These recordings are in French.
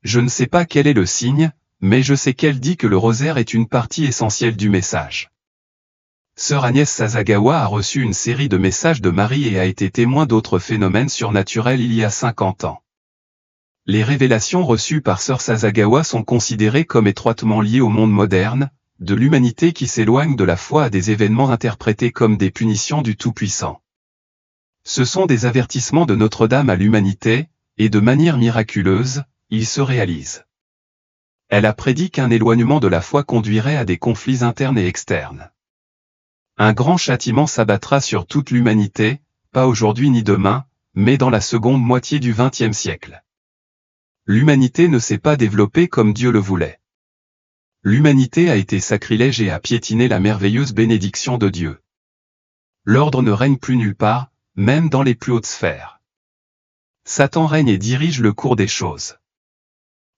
Je ne sais pas quel est le signe, mais je sais qu'elle dit que le rosaire est une partie essentielle du message. Sœur Agnès Sasagawa a reçu une série de messages de Marie et a été témoin d'autres phénomènes surnaturels il y a 50 ans. Les révélations reçues par Sœur Sasagawa sont considérées comme étroitement liées au monde moderne, de l'humanité qui s'éloigne de la foi à des événements interprétés comme des punitions du Tout-Puissant. Ce sont des avertissements de Notre-Dame à l'humanité, et de manière miraculeuse, ils se réalisent. Elle a prédit qu'un éloignement de la foi conduirait à des conflits internes et externes. Un grand châtiment s'abattra sur toute l'humanité, pas aujourd'hui ni demain, mais dans la seconde moitié du XXe siècle. L'humanité ne s'est pas développée comme Dieu le voulait. L'humanité a été sacrilège et a piétiné la merveilleuse bénédiction de Dieu. L'ordre ne règne plus nulle part, même dans les plus hautes sphères. Satan règne et dirige le cours des choses.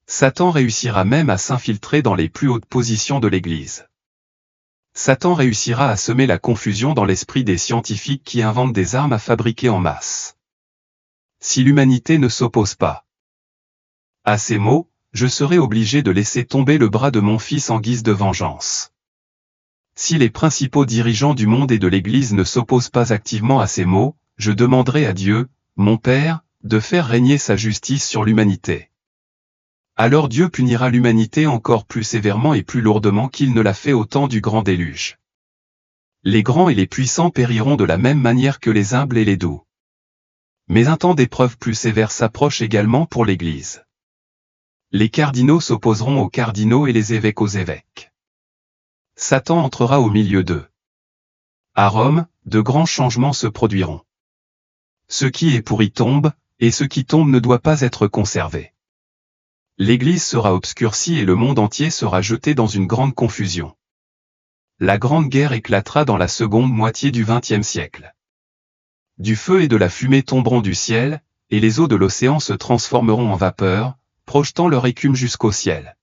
Satan réussira même à s'infiltrer dans les plus hautes positions de l'Église. Satan réussira à semer la confusion dans l'esprit des scientifiques qui inventent des armes à fabriquer en masse. Si l'humanité ne s'oppose pas à ces mots, je serai obligé de laisser tomber le bras de mon fils en guise de vengeance. Si les principaux dirigeants du monde et de l'Église ne s'opposent pas activement à ces mots, je demanderai à Dieu, mon Père, de faire régner sa justice sur l'humanité. Alors Dieu punira l'humanité encore plus sévèrement et plus lourdement qu'il ne l'a fait au temps du grand déluge. Les grands et les puissants périront de la même manière que les humbles et les doux. Mais un temps d'épreuve plus sévère s'approche également pour l'Église. Les cardinaux s'opposeront aux cardinaux et les évêques aux évêques. Satan entrera au milieu d'eux. À Rome, de grands changements se produiront. Ce qui est pourri tombe, et ce qui tombe ne doit pas être conservé. L'Église sera obscurcie et le monde entier sera jeté dans une grande confusion. La grande guerre éclatera dans la seconde moitié du XXe siècle. Du feu et de la fumée tomberont du ciel, et les eaux de l'océan se transformeront en vapeur, projetant leur écume jusqu'au ciel.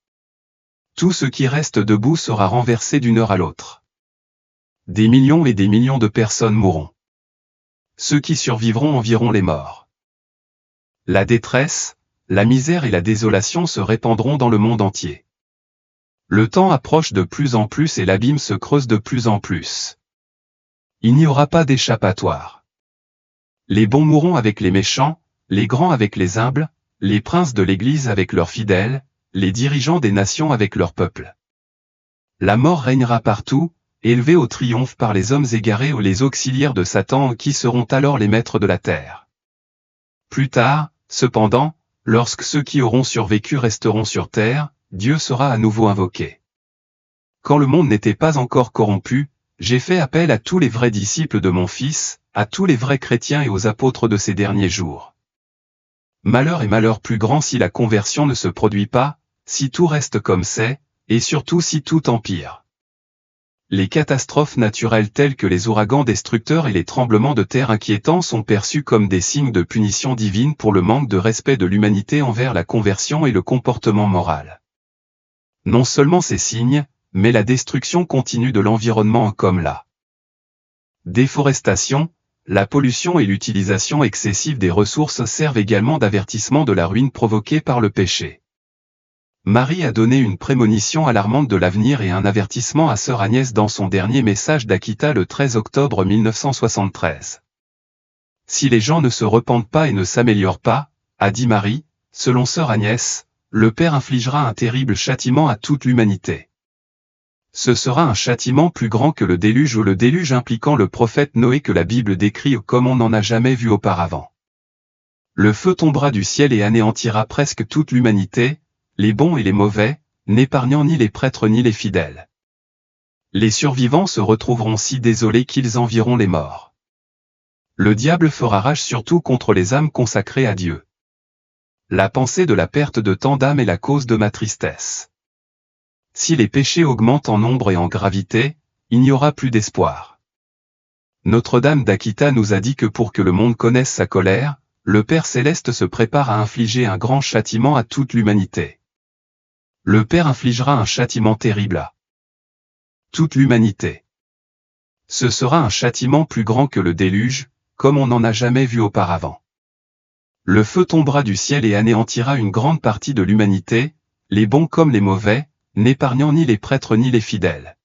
Tout ce qui reste debout sera renversé d'une heure à l'autre. Des millions et des millions de personnes mourront. Ceux qui survivront envieront les morts. La détresse, la misère et la désolation se répandront dans le monde entier. Le temps approche de plus en plus et l'abîme se creuse de plus en plus. Il n'y aura pas d'échappatoire. Les bons mourront avec les méchants, les grands avec les humbles, les princes de l'Église avec leurs fidèles, les dirigeants des nations avec leur peuple. La mort régnera partout, élevée au triomphe par les hommes égarés ou les auxiliaires de Satan qui seront alors les maîtres de la terre. Plus tard, cependant, lorsque ceux qui auront survécu resteront sur terre, Dieu sera à nouveau invoqué. Quand le monde n'était pas encore corrompu, j'ai fait appel à tous les vrais disciples de mon Fils, à tous les vrais chrétiens et aux apôtres de ces derniers jours. Malheur et malheur plus grand si la conversion ne se produit pas, si tout reste comme c'est, et surtout si tout empire. Les catastrophes naturelles telles que les ouragans destructeurs et les tremblements de terre inquiétants sont perçus comme des signes de punition divine pour le manque de respect de l'humanité envers la conversion et le comportement moral. Non seulement ces signes, mais la destruction continue de l'environnement comme la déforestation, la pollution et l'utilisation excessive des ressources servent également d'avertissement de la ruine provoquée par le péché. Marie a donné une prémonition alarmante de l'avenir et un avertissement à Sœur Agnès dans son dernier message d'Akita le 13 octobre 1973. Si les gens ne se repentent pas et ne s'améliorent pas, a dit Marie, selon Sœur Agnès, le Père infligera un terrible châtiment à toute l'humanité. Ce sera un châtiment plus grand que le déluge ou le déluge impliquant le prophète Noé que la Bible décrit comme on n'en a jamais vu auparavant. Le feu tombera du ciel et anéantira presque toute l'humanité, les bons et les mauvais, n'épargnant ni les prêtres ni les fidèles. Les survivants se retrouveront si désolés qu'ils envieront les morts. Le diable fera rage surtout contre les âmes consacrées à Dieu. La pensée de la perte de tant d'âmes est la cause de ma tristesse. Si les péchés augmentent en nombre et en gravité, il n'y aura plus d'espoir. Notre-Dame d'Akita nous a dit que pour que le monde connaisse sa colère, le Père Céleste se prépare à infliger un grand châtiment à toute l'humanité. Le Père infligera un châtiment terrible à toute l'humanité. Ce sera un châtiment plus grand que le déluge, comme on n'en a jamais vu auparavant. Le feu tombera du ciel et anéantira une grande partie de l'humanité, les bons comme les mauvais, n'épargnant ni les prêtres ni les fidèles.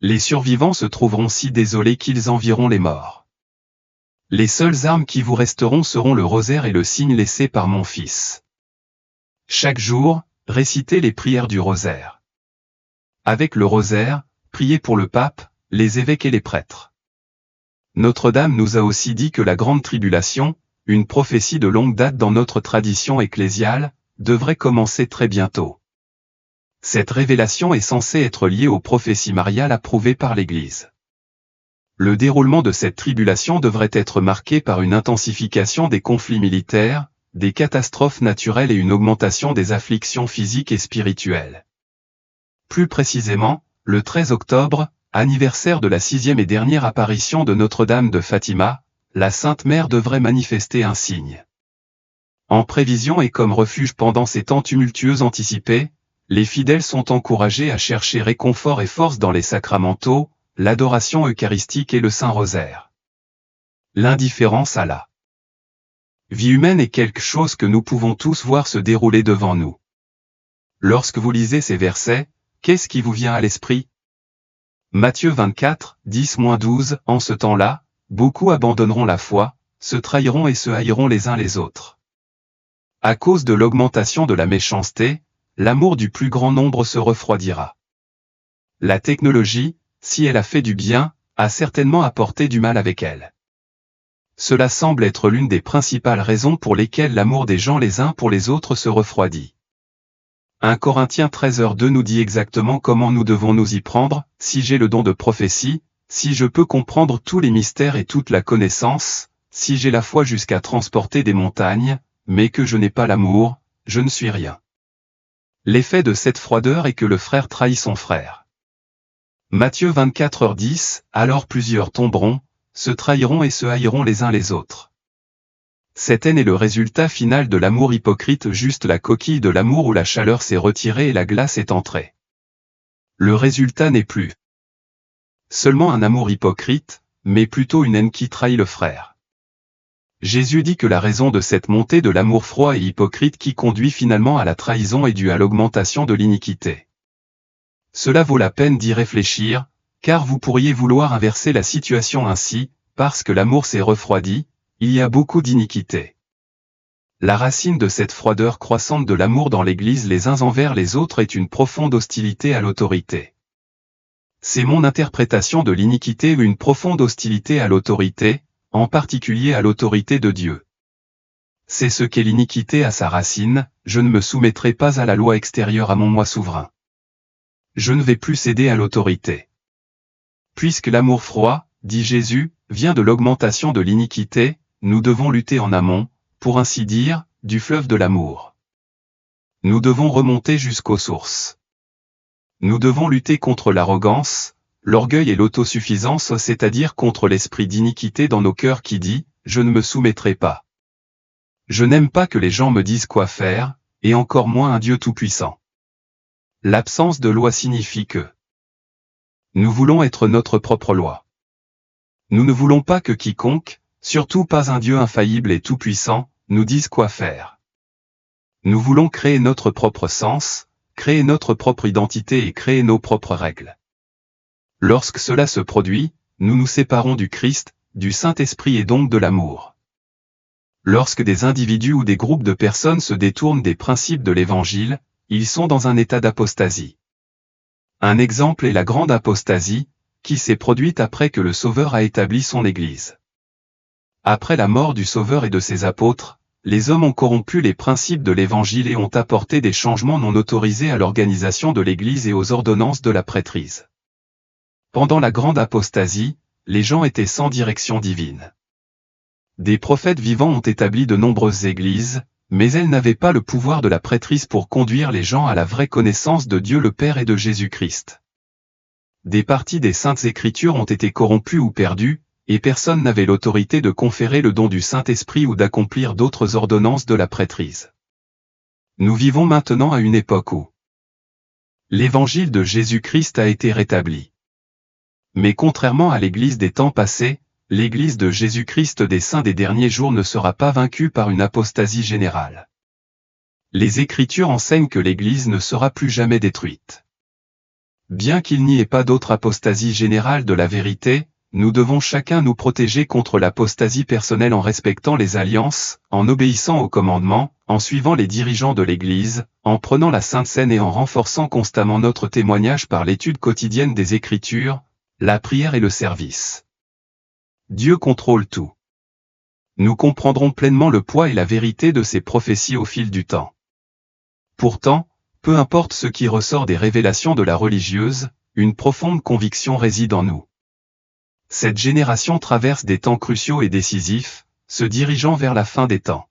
Les survivants se trouveront si désolés qu'ils envieront les morts. Les seules armes qui vous resteront seront le rosaire et le signe laissé par mon Fils. Chaque jour, récitez les prières du rosaire. Avec le rosaire, priez pour le pape, les évêques et les prêtres. Notre-Dame nous a aussi dit que la grande tribulation, une prophétie de longue date dans notre tradition ecclésiale, devrait commencer très bientôt. Cette révélation est censée être liée aux prophéties mariales approuvées par l'Église. Le déroulement de cette tribulation devrait être marqué par une intensification des conflits militaires, des catastrophes naturelles et une augmentation des afflictions physiques et spirituelles. Plus précisément, le 13 octobre, anniversaire de la 6e et dernière apparition de Notre-Dame de Fatima, la Sainte Mère devrait manifester un signe. En prévision et comme refuge pendant ces temps tumultueux anticipés, les fidèles sont encouragés à chercher réconfort et force dans les sacramentaux, l'adoration eucharistique et le Saint-Rosaire. L'indifférence à la vie humaine est quelque chose que nous pouvons tous voir se dérouler devant nous. Lorsque vous lisez ces versets, qu'est-ce qui vous vient à l'esprit? Matthieu 24, 10-12 En ce temps-là, beaucoup abandonneront la foi, se trahiront et se haïront les uns les autres. À cause de l'augmentation de la méchanceté, l'amour du plus grand nombre se refroidira. La technologie, si elle a fait du bien, a certainement apporté du mal avec elle. Cela semble être l'une des principales raisons pour lesquelles l'amour des gens les uns pour les autres se refroidit. 1 Corinthiens 13h2 nous dit exactement comment nous devons nous y prendre. Si j'ai le don de prophétie, si je peux comprendre tous les mystères et toute la connaissance, si j'ai la foi jusqu'à transporter des montagnes, mais que je n'ai pas l'amour, je ne suis rien. L'effet de cette froideur est que le frère trahit son frère. Matthieu 24h10 Alors plusieurs tomberont, se trahiront et se haïront les uns les autres. Cette haine est le résultat final de l'amour hypocrite, juste la coquille de l'amour où la chaleur s'est retirée et la glace est entrée. Le résultat n'est plus seulement un amour hypocrite, mais plutôt une haine qui trahit le frère. Jésus dit que la raison de cette montée de l'amour froid et hypocrite qui conduit finalement à la trahison est due à l'augmentation de l'iniquité. Cela vaut la peine d'y réfléchir, car vous pourriez vouloir inverser la situation ainsi, parce que l'amour s'est refroidi, il y a beaucoup d'iniquité. La racine de cette froideur croissante de l'amour dans l'Église les uns envers les autres est une profonde hostilité à l'autorité. C'est mon interprétation de l'iniquité ou une profonde hostilité à l'autorité, en particulier à l'autorité de Dieu. C'est ce qu'est l'iniquité à sa racine, je ne me soumettrai pas à la loi extérieure à mon moi souverain. Je ne vais plus céder à l'autorité. Puisque l'amour froid, dit Jésus, vient de l'augmentation de l'iniquité, nous devons lutter en amont, pour ainsi dire, du fleuve de l'amour. Nous devons remonter jusqu'aux sources. Nous devons lutter contre l'arrogance, l'orgueil et l'autosuffisance, c'est-à-dire contre l'esprit d'iniquité dans nos cœurs qui dit « Je ne me soumettrai pas ». Je n'aime pas que les gens me disent quoi faire, et encore moins un Dieu tout-puissant. L'absence de loi signifie que nous voulons être notre propre loi. Nous ne voulons pas que quiconque, surtout pas un Dieu infaillible et tout-puissant, nous dise quoi faire. Nous voulons créer notre propre sens, créer notre propre identité et créer nos propres règles. Lorsque cela se produit, nous nous séparons du Christ, du Saint-Esprit et donc de l'amour. Lorsque des individus ou des groupes de personnes se détournent des principes de l'Évangile, ils sont dans un état d'apostasie. Un exemple est la grande apostasie, qui s'est produite après que le Sauveur a établi son Église. Après la mort du Sauveur et de ses apôtres, les hommes ont corrompu les principes de l'Évangile et ont apporté des changements non autorisés à l'organisation de l'Église et aux ordonnances de la prêtrise. Pendant la grande apostasie, les gens étaient sans direction divine. Des prophètes vivants ont établi de nombreuses églises, mais elles n'avaient pas le pouvoir de la prêtrise pour conduire les gens à la vraie connaissance de Dieu le Père et de Jésus-Christ. Des parties des Saintes Écritures ont été corrompues ou perdues, et personne n'avait l'autorité de conférer le don du Saint-Esprit ou d'accomplir d'autres ordonnances de la prêtrise. Nous vivons maintenant à une époque où l'Évangile de Jésus-Christ a été rétabli. Mais contrairement à l'Église des temps passés, l'Église de Jésus-Christ des saints des derniers jours ne sera pas vaincue par une apostasie générale. Les Écritures enseignent que l'Église ne sera plus jamais détruite. Bien qu'il n'y ait pas d'autre apostasie générale de la vérité, nous devons chacun nous protéger contre l'apostasie personnelle en respectant les alliances, en obéissant aux commandements, en suivant les dirigeants de l'Église, en prenant la Sainte Seine et en renforçant constamment notre témoignage par l'étude quotidienne des Écritures, la prière et le service. Dieu contrôle tout. Nous comprendrons pleinement le poids et la vérité de ces prophéties au fil du temps. Pourtant, peu importe ce qui ressort des révélations de la religieuse, une profonde conviction réside en nous. Cette génération traverse des temps cruciaux et décisifs, se dirigeant vers la fin des temps.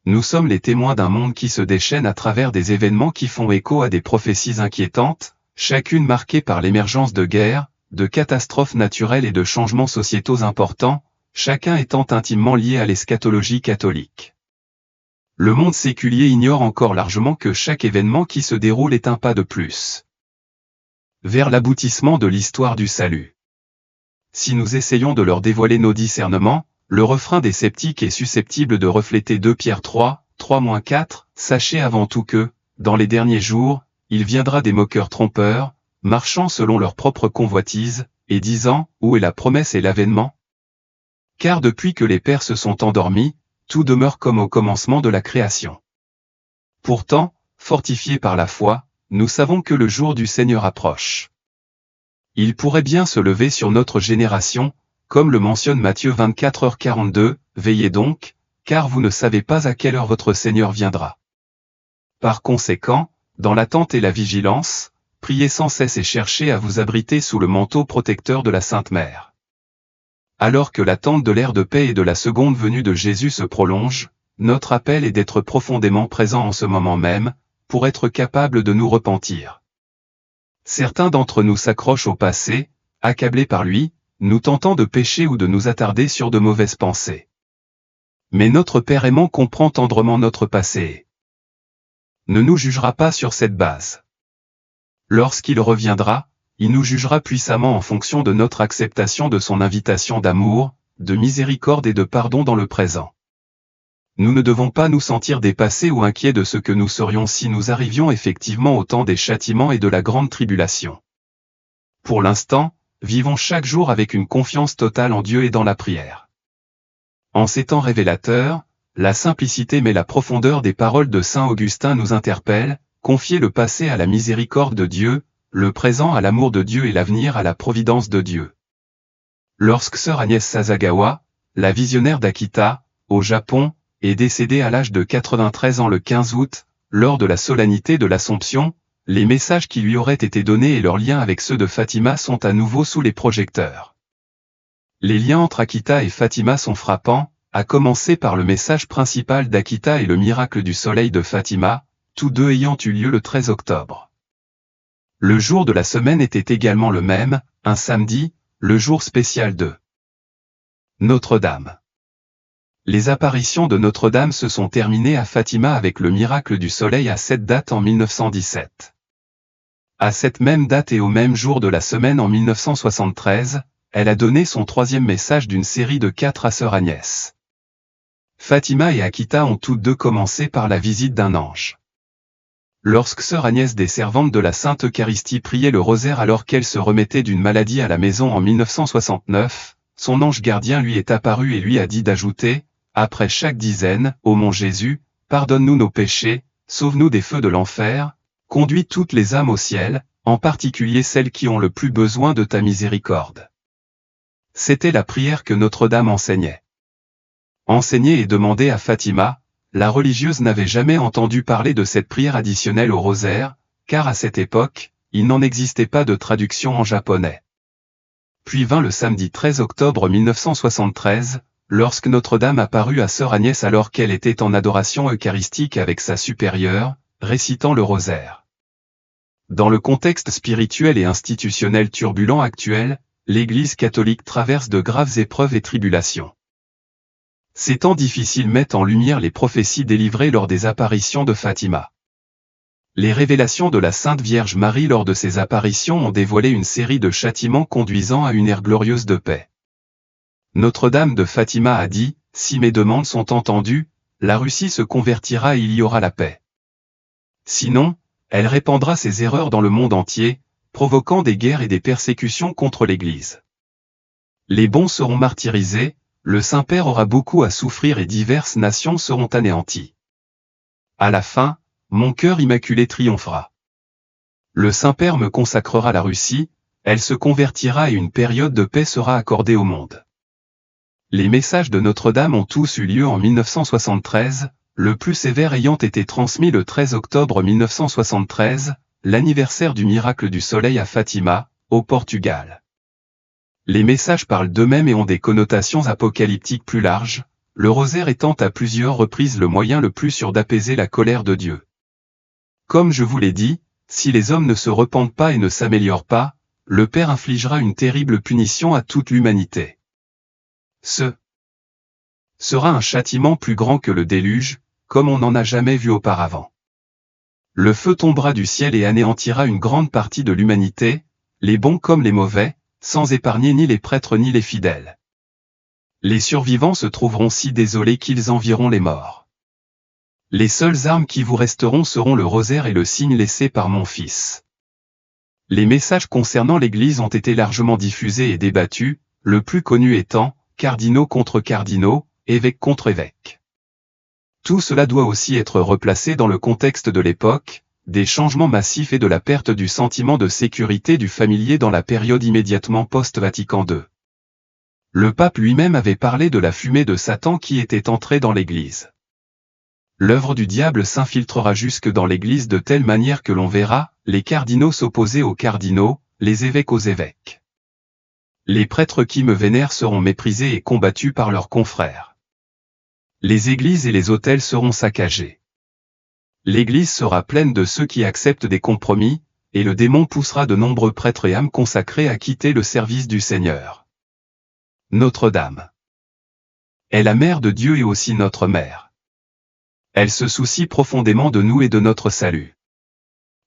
Nous sommes les témoins d'un monde qui se déchaîne à travers des événements qui font écho à des prophéties inquiétantes, chacune marquée par l'émergence de guerres, de catastrophes naturelles et de changements sociétaux importants, chacun étant intimement lié à l'eschatologie catholique. Le monde séculier ignore encore largement que chaque événement qui se déroule est un pas de plus vers l'aboutissement de l'histoire du salut. Si nous essayons de leur dévoiler nos discernements, le refrain des sceptiques est susceptible de refléter 2 Pierre 3, 3-4, sachez avant tout que, dans les derniers jours, il viendra des moqueurs trompeurs, marchant selon leur propre convoitise, et disant, où est la promesse et l'avènement? Car depuis que les pères se sont endormis, tout demeure comme au commencement de la création. Pourtant, fortifiés par la foi, nous savons que le jour du Seigneur approche. Il pourrait bien se lever sur notre génération, comme le mentionne Matthieu 24h42, veillez donc, car vous ne savez pas à quelle heure votre Seigneur viendra. Par conséquent, dans l'attente et la vigilance, priez sans cesse et cherchez à vous abriter sous le manteau protecteur de la Sainte Mère. Alors que l'attente de l'ère de paix et de la seconde venue de Jésus se prolonge, notre appel est d'être profondément présent en ce moment même, pour être capable de nous repentir. Certains d'entre nous s'accrochent au passé, accablés par lui, nous tentant de pécher ou de nous attarder sur de mauvaises pensées. Mais notre Père aimant comprend tendrement notre passé. Ne nous jugera pas sur cette base. Lorsqu'il reviendra, il nous jugera puissamment en fonction de notre acceptation de son invitation d'amour, de miséricorde et de pardon dans le présent. Nous ne devons pas nous sentir dépassés ou inquiets de ce que nous serions si nous arrivions effectivement au temps des châtiments et de la grande tribulation. Pour l'instant, vivons chaque jour avec une confiance totale en Dieu et dans la prière. En ces temps révélateurs, la simplicité mais la profondeur des paroles de saint Augustin nous interpellent, confier le passé à la miséricorde de Dieu, le présent à l'amour de Dieu et l'avenir à la providence de Dieu. Lorsque sœur Agnès Sasagawa, la visionnaire d'Akita, au Japon, est décédée à l'âge de 93 ans le 15 août, lors de la solennité de l'Assomption, les messages qui lui auraient été donnés et leurs liens avec ceux de Fatima sont à nouveau sous les projecteurs. Les liens entre Akita et Fatima sont frappants, à commencer par le message principal d'Akita et le miracle du soleil de Fatima, tous deux ayant eu lieu le 13 octobre. Le jour de la semaine était également le même, un samedi, le jour spécial de Notre-Dame. Les apparitions de Notre-Dame se sont terminées à Fatima avec le miracle du soleil à cette date en 1917. À cette même date et au même jour de la semaine en 1973, elle a donné son 3e message d'une série de 4 à sœur Agnès. Fatima et Akita ont toutes deux commencé par la visite d'un ange. Lorsque sœur Agnès des servantes de la Sainte Eucharistie priait le rosaire alors qu'elle se remettait d'une maladie à la maison en 1969, son ange gardien lui est apparu et lui a dit d'ajouter, après chaque dizaine, ô mon Jésus, pardonne-nous nos péchés, sauve-nous des feux de l'enfer, conduis toutes les âmes au ciel, en particulier celles qui ont le plus besoin de ta miséricorde. C'était la prière que Notre-Dame enseignait. Enseignée et demandée à Fatima, la religieuse n'avait jamais entendu parler de cette prière additionnelle au rosaire, car à cette époque, il n'en existait pas de traduction en japonais. Puis vint le samedi 13 octobre 1973, lorsque Notre-Dame apparut à sœur Agnès alors qu'elle était en adoration eucharistique avec sa supérieure, récitant le rosaire. Dans le contexte spirituel et institutionnel turbulent actuel, l'Église catholique traverse de graves épreuves et tribulations. Ces temps difficiles mettent en lumière les prophéties délivrées lors des apparitions de Fatima. Les révélations de la Sainte Vierge Marie lors de ces apparitions ont dévoilé une série de châtiments conduisant à une ère glorieuse de paix. Notre-Dame de Fatima a dit, « Si mes demandes sont entendues, la Russie se convertira et il y aura la paix. Sinon, elle répandra ses erreurs dans le monde entier, provoquant des guerres et des persécutions contre l'Église. Les bons seront martyrisés, le Saint-Père aura beaucoup à souffrir et diverses nations seront anéanties. À la fin, mon cœur immaculé triomphera. Le Saint-Père me consacrera la Russie, elle se convertira et une période de paix sera accordée au monde. » Les messages de Notre-Dame ont tous eu lieu en 1973, le plus sévère ayant été transmis le 13 octobre 1973, l'anniversaire du miracle du soleil à Fatima, au Portugal. Les messages parlent d'eux-mêmes et ont des connotations apocalyptiques plus larges, le rosaire étant à plusieurs reprises le moyen le plus sûr d'apaiser la colère de Dieu. Comme je vous l'ai dit, si les hommes ne se repentent pas et ne s'améliorent pas, le Père infligera une terrible punition à toute l'humanité. Ce sera un châtiment plus grand que le déluge, comme on n'en a jamais vu auparavant. Le feu tombera du ciel et anéantira une grande partie de l'humanité, les bons comme les mauvais, sans épargner ni les prêtres ni les fidèles. Les survivants se trouveront si désolés qu'ils envieront les morts. Les seules armes qui vous resteront seront le rosaire et le signe laissé par mon Fils. Les messages concernant l'Église ont été largement diffusés et débattus, le plus connu étant cardinaux contre cardinaux, évêques contre évêques. Tout cela doit aussi être replacé dans le contexte de l'époque, des changements massifs et de la perte du sentiment de sécurité du familier dans la période immédiatement post-Vatican II. Le pape lui-même avait parlé de la fumée de Satan qui était entrée dans l'Église. L'œuvre du diable s'infiltrera jusque dans l'Église de telle manière que l'on verra les cardinaux s'opposer aux cardinaux, les évêques aux évêques. Les prêtres qui me vénèrent seront méprisés et combattus par leurs confrères. Les églises et les autels seront saccagés. L'Église sera pleine de ceux qui acceptent des compromis, et le démon poussera de nombreux prêtres et âmes consacrées à quitter le service du Seigneur. Notre-Dame est la mère de Dieu et aussi notre mère. Elle se soucie profondément de nous et de notre salut.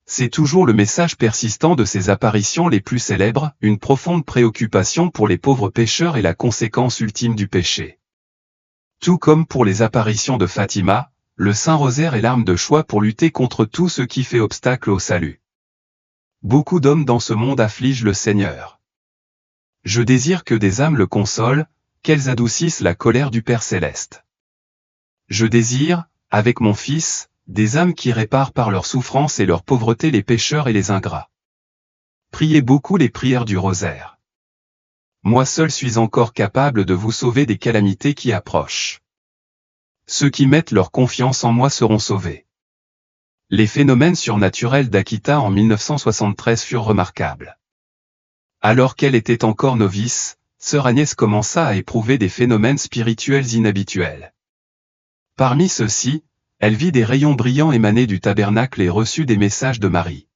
C'est toujours le message persistant de ses apparitions les plus célèbres, une profonde préoccupation pour les pauvres pécheurs et la conséquence ultime du péché. Tout comme pour les apparitions de Fatima, le Saint-Rosaire est l'arme de choix pour lutter contre tout ce qui fait obstacle au salut. Beaucoup d'hommes dans ce monde affligent le Seigneur. Je désire que des âmes le consolent, qu'elles adoucissent la colère du Père Céleste. Je désire, avec mon Fils, des âmes qui réparent par leur souffrance et leur pauvreté les pécheurs et les ingrats. Priez beaucoup les prières du rosaire. Moi seul suis encore capable de vous sauver des calamités qui approchent. Ceux qui mettent leur confiance en moi seront sauvés. Les phénomènes surnaturels d'Akita en 1973 furent remarquables. Alors qu'elle était encore novice, sœur Agnès commença à éprouver des phénomènes spirituels inhabituels. Parmi ceux-ci, elle vit des rayons brillants émaner du tabernacle et reçut des messages de Marie.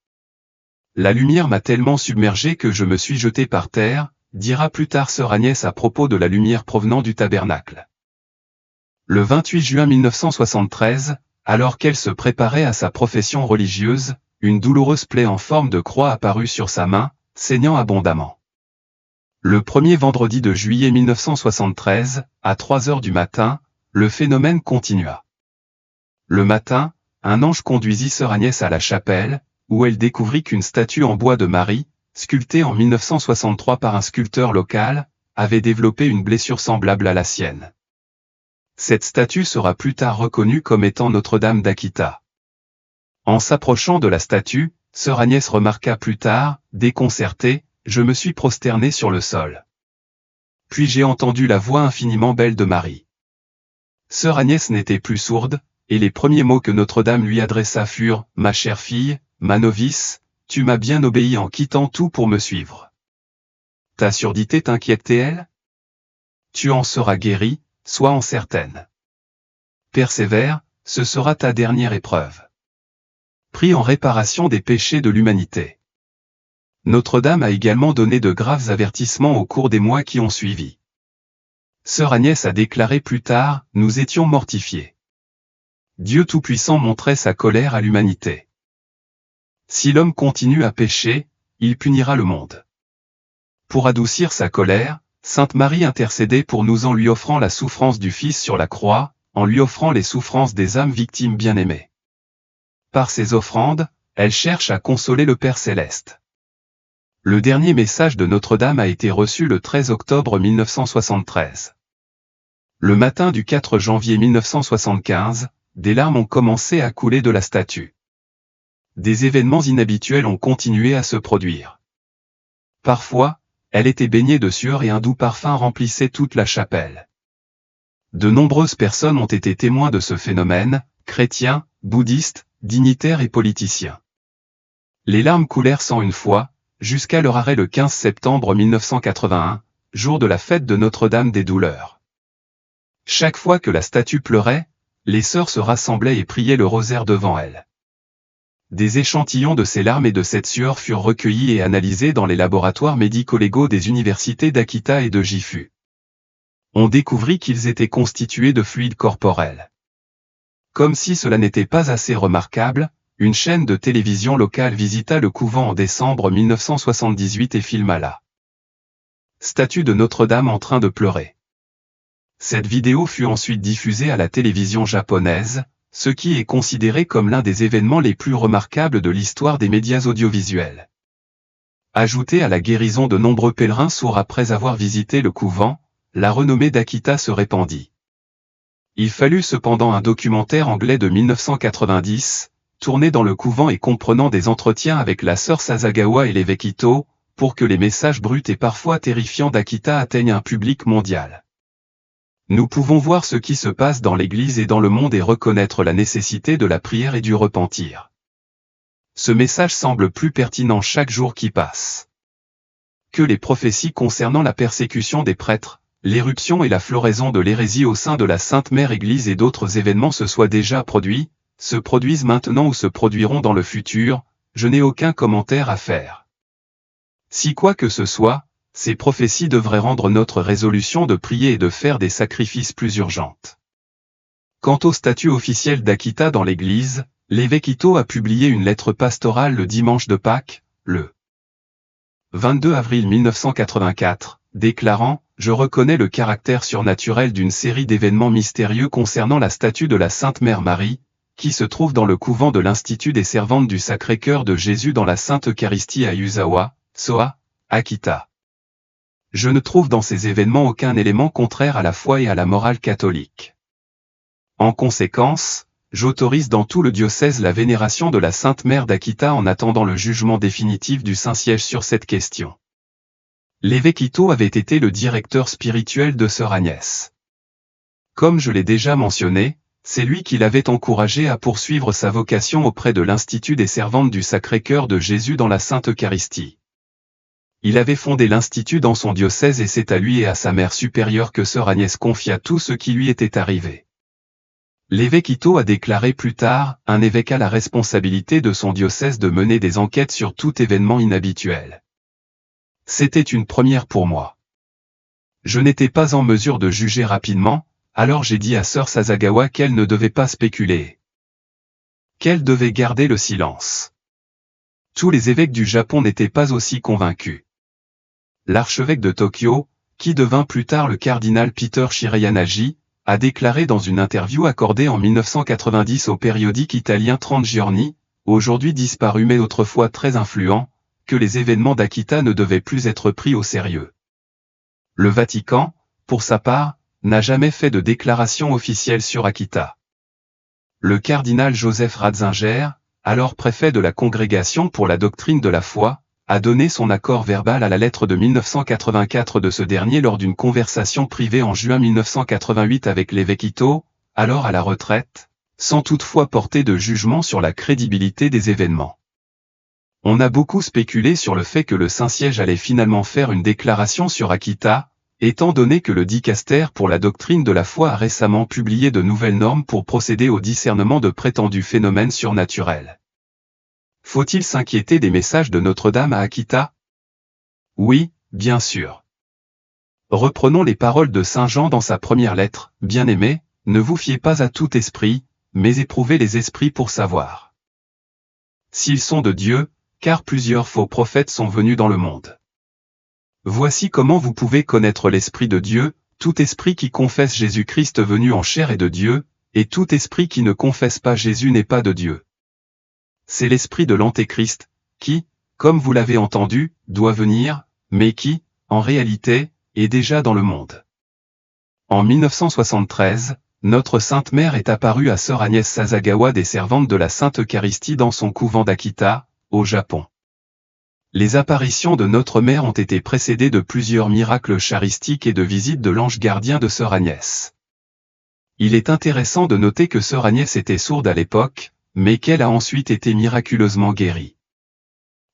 La lumière m'a tellement submergé que je me suis jeté par terre, dira plus tard sœur Agnès à propos de la lumière provenant du tabernacle. Le 28 juin 1973, alors qu'elle se préparait à sa profession religieuse, une douloureuse plaie en forme de croix apparut sur sa main, saignant abondamment. Le premier vendredi de juillet 1973, à 3 heures du matin, le phénomène continua. Le matin, un ange conduisit sœur Agnès à la chapelle, où elle découvrit qu'une statue en bois de Marie, sculptée en 1963 par un sculpteur local, avait développé une blessure semblable à la sienne. Cette statue sera plus tard reconnue comme étant Notre-Dame d'Akita. En s'approchant de la statue, sœur Agnès remarqua plus tard, déconcertée, « Je me suis prosternée sur le sol. Puis j'ai entendu la voix infiniment belle de Marie. » Sœur Agnès n'était plus sourde, et les premiers mots que Notre-Dame lui adressa furent « Ma chère fille, ma novice, tu m'as bien obéi en quittant tout pour me suivre. Ta surdité t'inquiète-t-elle? Tu en seras guérie, sois-en certaine. Persévère, ce sera ta dernière épreuve. Prie en réparation des péchés de l'humanité. » Notre-Dame a également donné de graves avertissements au cours des mois qui ont suivi. Sœur Agnès a déclaré plus tard, « Nous étions mortifiés. Dieu Tout-Puissant montrait sa colère à l'humanité. Si l'homme continue à pécher, il punira le monde. Pour adoucir sa colère, Sainte Marie intercédait pour nous en lui offrant la souffrance du Fils sur la croix, en lui offrant les souffrances des âmes victimes bien-aimées. Par ses offrandes, elle cherche à consoler le Père Céleste. Le dernier message de Notre-Dame a été reçu le 13 octobre 1973. Le matin du 4 janvier 1975, des larmes ont commencé à couler de la statue. Des événements inhabituels ont continué à se produire. Parfois, elle était baignée de sueur et un doux parfum remplissait toute la chapelle. De nombreuses personnes ont été témoins de ce phénomène, chrétiens, bouddhistes, dignitaires et politiciens. Les larmes coulèrent 101 fois, jusqu'à leur arrêt le 15 septembre 1981, jour de la fête de Notre-Dame des Douleurs. Chaque fois que la statue pleurait, les sœurs se rassemblaient et priaient le rosaire devant elle. Des échantillons de ces larmes et de cette sueur furent recueillis et analysés dans les laboratoires médico-légaux des universités d'Akita et de Gifu. On découvrit qu'ils étaient constitués de fluide corporel. Comme si cela n'était pas assez remarquable, une chaîne de télévision locale visita le couvent en décembre 1978 et filma la statue de Notre-Dame en train de pleurer. Cette vidéo fut ensuite diffusée à la télévision japonaise, ce qui est considéré comme l'un des événements les plus remarquables de l'histoire des médias audiovisuels. Ajouté à la guérison de nombreux pèlerins sourds après avoir visité le couvent, la renommée d'Akita se répandit. Il fallut cependant un documentaire anglais de 1990, tourné dans le couvent et comprenant des entretiens avec la sœur Sasagawa et l'évêque Ito, pour que les messages bruts et parfois terrifiants d'Akita atteignent un public mondial. Nous pouvons voir ce qui se passe dans l'Église et dans le monde et reconnaître la nécessité de la prière et du repentir. Ce message semble plus pertinent chaque jour qui passe. Que les prophéties concernant la persécution des prêtres, l'éruption et la floraison de l'hérésie au sein de la Sainte Mère Église et d'autres événements se soient déjà produits, se produisent maintenant ou se produiront dans le futur, je n'ai aucun commentaire à faire. Si quoi que ce soit, ces prophéties devraient rendre notre résolution de prier et de faire des sacrifices plus urgentes. Quant au statut officiel d'Akita dans l'Église, l'évêque Ito a publié une lettre pastorale le dimanche de Pâques, le 22 avril 1984, déclarant « Je reconnais le caractère surnaturel d'une série d'événements mystérieux concernant la statue de la Sainte Mère Marie, qui se trouve dans le couvent de l'Institut des Servantes du Sacré-Cœur de Jésus dans la Sainte Eucharistie à Yuzawa, Soa, Akita. Je ne trouve dans ces événements aucun élément contraire à la foi et à la morale catholique. En conséquence, j'autorise dans tout le diocèse la vénération de la Sainte Mère d'Akita en attendant le jugement définitif du Saint-Siège sur cette question. » L'évêque Ito avait été le directeur spirituel de sœur Agnès. Comme je l'ai déjà mentionné, c'est lui qui l'avait encouragé à poursuivre sa vocation auprès de l'Institut des Servantes du Sacré-Cœur de Jésus dans la Sainte Eucharistie. Il avait fondé l'institut dans son diocèse et c'est à lui et à sa mère supérieure que sœur Agnès confia tout ce qui lui était arrivé. L'évêque Ito a déclaré plus tard, un évêque a la responsabilité de son diocèse de mener des enquêtes sur tout événement inhabituel. C'était une première pour moi. Je n'étais pas en mesure de juger rapidement, alors j'ai dit à sœur Sasagawa qu'elle ne devait pas spéculer. Qu'elle devait garder le silence. Tous les évêques du Japon n'étaient pas aussi convaincus. L'archevêque de Tokyo, qui devint plus tard le cardinal Peter Shirayanaji, a déclaré dans une interview accordée en 1990 au périodique italien 30 Giorni, aujourd'hui disparu mais autrefois très influent, que les événements d'Akita ne devaient plus être pris au sérieux. Le Vatican, pour sa part, n'a jamais fait de déclaration officielle sur Akita. Le cardinal Joseph Ratzinger, alors préfet de la Congrégation pour la doctrine de la foi, a donné son accord verbal à la lettre de 1984 de ce dernier lors d'une conversation privée en juin 1988 avec l'évêque Ito, alors à la retraite, sans toutefois porter de jugement sur la crédibilité des événements. On a beaucoup spéculé sur le fait que le Saint-Siège allait finalement faire une déclaration sur Akita, étant donné que le dicaster pour la doctrine de la foi a récemment publié de nouvelles normes pour procéder au discernement de prétendus phénomènes surnaturels. Faut-il s'inquiéter des messages de Notre-Dame à Akita? Oui, bien sûr. Reprenons les paroles de Saint Jean dans sa première lettre, « Bien-aimés, ne vous fiez pas à tout esprit, mais éprouvez les esprits pour savoir s'ils sont de Dieu, car plusieurs faux prophètes sont venus dans le monde. Voici comment vous pouvez connaître l'Esprit de Dieu, tout esprit qui confesse Jésus-Christ venu en chair est de Dieu, et tout esprit qui ne confesse pas Jésus n'est pas de Dieu. C'est l'esprit de l'Antéchrist, qui, comme vous l'avez entendu, doit venir, mais qui, en réalité, est déjà dans le monde. En 1973, notre Sainte Mère est apparue à Sœur Agnès Sasagawa des Servantes de la Sainte Eucharistie dans son couvent d'Akita, au Japon. Les apparitions de notre Mère ont été précédées de plusieurs miracles charistiques et de visites de l'ange gardien de Sœur Agnès. Il est intéressant de noter que Sœur Agnès était sourde à l'époque, mais qu'elle a ensuite été miraculeusement guérie.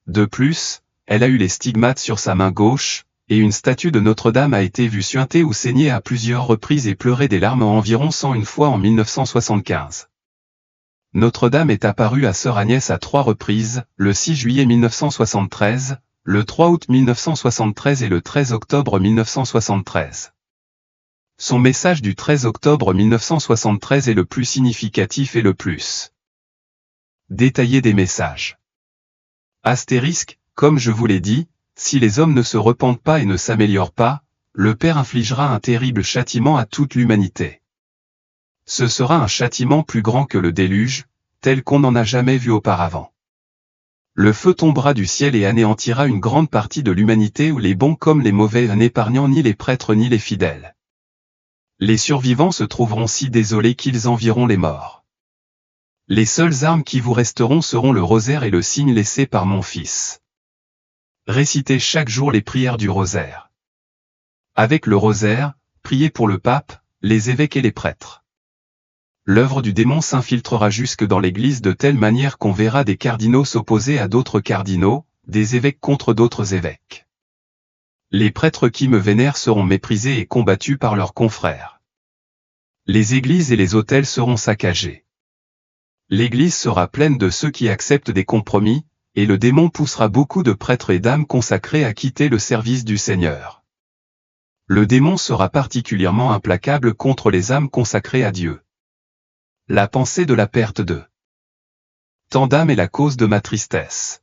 De plus, elle a eu les stigmates sur sa main gauche, et une statue de Notre-Dame a été vue suinter ou saigner à plusieurs reprises et pleurer des larmes environ 101 fois en 1975. Notre-Dame est apparue à Sœur Agnès à 3 reprises, le 6 juillet 1973, le 3 août 1973 et le 13 octobre 1973. Son message du 13 octobre 1973 est le plus significatif et le plus détaillé des messages. Astérisque, comme je vous l'ai dit, si les hommes ne se repentent pas et ne s'améliorent pas, le Père infligera un terrible châtiment à toute l'humanité. Ce sera un châtiment plus grand que le déluge, tel qu'on n'en a jamais vu auparavant. Le feu tombera du ciel et anéantira une grande partie de l'humanité où les bons comme les mauvais n'épargnant ni les prêtres ni les fidèles. Les survivants se trouveront si désolés qu'ils envieront les morts. Les seules armes qui vous resteront seront le rosaire et le signe laissé par mon Fils. Récitez chaque jour les prières du rosaire. Avec le rosaire, priez pour le pape, les évêques et les prêtres. L'œuvre du démon s'infiltrera jusque dans l'Église de telle manière qu'on verra des cardinaux s'opposer à d'autres cardinaux, des évêques contre d'autres évêques. Les prêtres qui me vénèrent seront méprisés et combattus par leurs confrères. Les églises et les autels seront saccagés. L'Église sera pleine de ceux qui acceptent des compromis, et le démon poussera beaucoup de prêtres et d'âmes consacrés à quitter le service du Seigneur. Le démon sera particulièrement implacable contre les âmes consacrées à Dieu. La pensée de la perte de tant d'âmes est la cause de ma tristesse.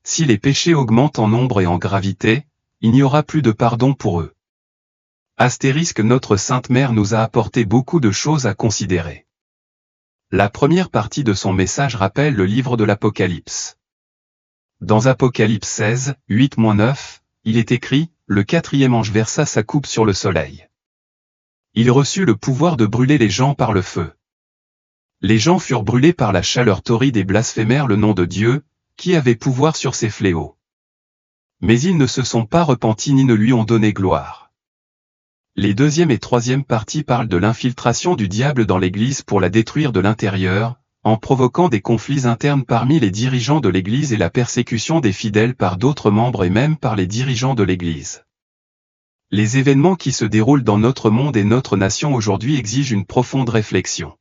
Si les péchés augmentent en nombre et en gravité, il n'y aura plus de pardon pour eux. Astérisque, notre Sainte Mère nous a apporté beaucoup de choses à considérer. La première partie de son message rappelle le livre de l'Apocalypse. Dans Apocalypse 16, 8-9, il est écrit, le 4e ange versa sa coupe sur le soleil. Il reçut le pouvoir de brûler les gens par le feu. Les gens furent brûlés par la chaleur torride et blasphémèrent le nom de Dieu, qui avait pouvoir sur ces fléaux. Mais ils ne se sont pas repentis ni ne lui ont donné gloire. Les 2e et 3e parties parlent de l'infiltration du diable dans l'Église pour la détruire de l'intérieur, en provoquant des conflits internes parmi les dirigeants de l'Église et la persécution des fidèles par d'autres membres et même par les dirigeants de l'Église. Les événements qui se déroulent dans notre monde et notre nation aujourd'hui exigent une profonde réflexion.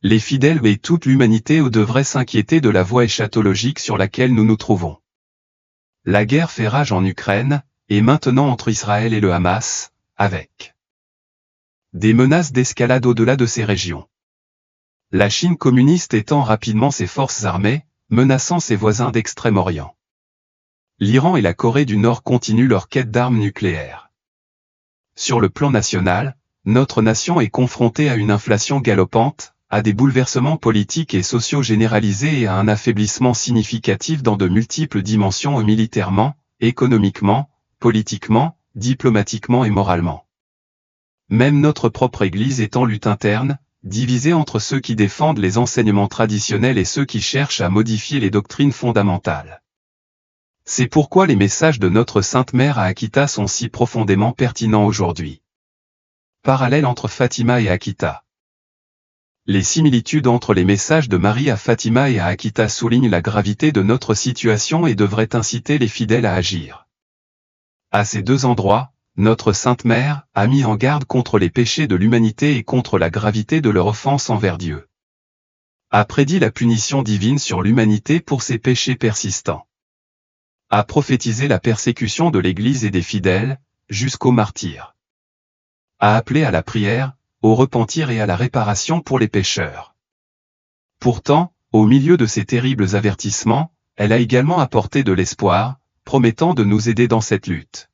Les fidèles et toute l'humanité devraient s'inquiéter de la voie eschatologique sur laquelle nous nous trouvons. La guerre fait rage en Ukraine, et maintenant entre Israël et le Hamas, avec des menaces d'escalade au-delà de ces régions. La Chine communiste étend rapidement ses forces armées, menaçant ses voisins d'Extrême-Orient. L'Iran et la Corée du Nord continuent leur quête d'armes nucléaires. Sur le plan national, notre nation est confrontée à une inflation galopante, à des bouleversements politiques et sociaux généralisés et à un affaiblissement significatif dans de multiples dimensions militairement, économiquement, politiquement, diplomatiquement et moralement. Même notre propre Église est en lutte interne, divisée entre ceux qui défendent les enseignements traditionnels et ceux qui cherchent à modifier les doctrines fondamentales. C'est pourquoi les messages de notre Sainte Mère à Akita sont si profondément pertinents aujourd'hui. Parallèle entre Fatima et Akita. Les similitudes entre les messages de Marie à Fatima et à Akita soulignent la gravité de notre situation et devraient inciter les fidèles à agir. À ces deux endroits, notre Sainte Mère a mis en garde contre les péchés de l'humanité et contre la gravité de leur offense envers Dieu. A prédit la punition divine sur l'humanité pour ses péchés persistants. A prophétisé la persécution de l'Église et des fidèles, jusqu'au martyre. A appelé à la prière, au repentir et à la réparation pour les pécheurs. Pourtant, au milieu de ces terribles avertissements, elle a également apporté de l'espoir, promettant de nous aider dans cette lutte.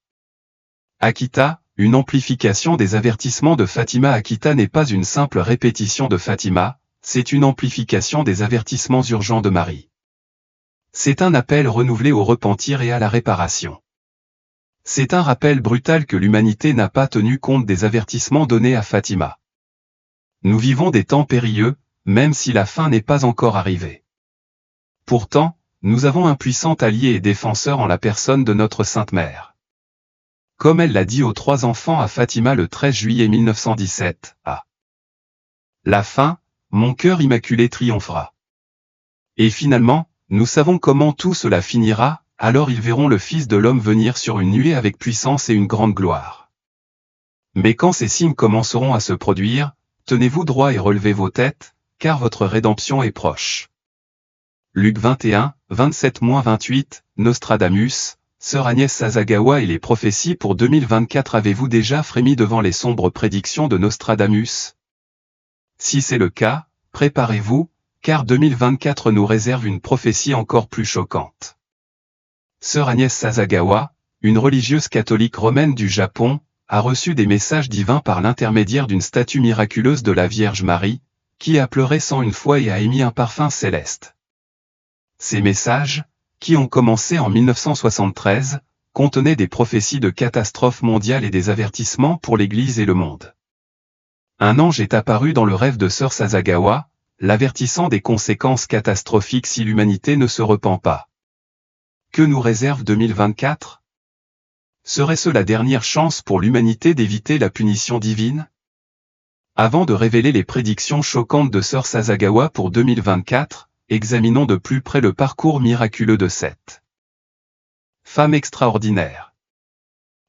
Akita, une amplification des avertissements de Fatima. Akita n'est pas une simple répétition de Fatima, c'est une amplification des avertissements urgents de Marie. C'est un appel renouvelé au repentir et à la réparation. C'est un rappel brutal que l'humanité n'a pas tenu compte des avertissements donnés à Fatima. Nous vivons des temps périlleux, même si la fin n'est pas encore arrivée. Pourtant, nous avons un puissant allié et défenseur en la personne de notre Sainte Mère. Comme elle l'a dit aux 3 enfants à Fatima le 13 juillet 1917, à la fin, mon cœur immaculé triomphera. Et finalement, nous savons comment tout cela finira, alors ils verront le Fils de l'homme venir sur une nuée avec puissance et une grande gloire. Mais quand ces signes commenceront à se produire, tenez-vous droit et relevez vos têtes, car votre rédemption est proche. Luc 21, 27-28, Nostradamus, Sœur Agnès Sasagawa et les prophéties pour 2024. Avez-vous déjà frémi devant les sombres prédictions de Nostradamus? Si c'est le cas, préparez-vous, car 2024 nous réserve une prophétie encore plus choquante. Sœur Agnès Sasagawa, une religieuse catholique romaine du Japon, a reçu des messages divins par l'intermédiaire d'une statue miraculeuse de la Vierge Marie, qui a pleuré 101 fois et a émis un parfum céleste. Ces messages, qui ont commencé en 1973, contenaient des prophéties de catastrophes mondiales et des avertissements pour l'Église et le monde. Un ange est apparu dans le rêve de Sœur Sasagawa, l'avertissant des conséquences catastrophiques si l'humanité ne se repent pas. Que nous réserve 2024? Serait-ce la dernière chance pour l'humanité d'éviter la punition divine? Avant de révéler les prédictions choquantes de Sœur Sasagawa pour 2024, examinons de plus près le parcours miraculeux de cette femme extraordinaire.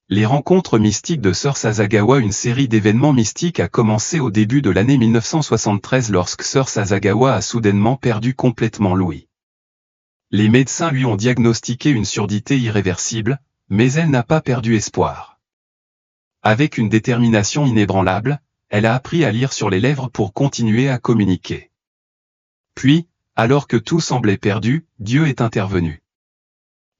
Les rencontres mystiques de Sœur Sasagawa. Une série d'événements mystiques a commencé au début de l'année 1973 lorsque Sœur Sasagawa a soudainement perdu complètement l'ouïe. Les médecins lui ont diagnostiqué une surdité irréversible, mais elle n'a pas perdu espoir. Avec une détermination inébranlable, elle a appris à lire sur les lèvres pour continuer à communiquer. Puis, alors que tout semblait perdu, Dieu est intervenu.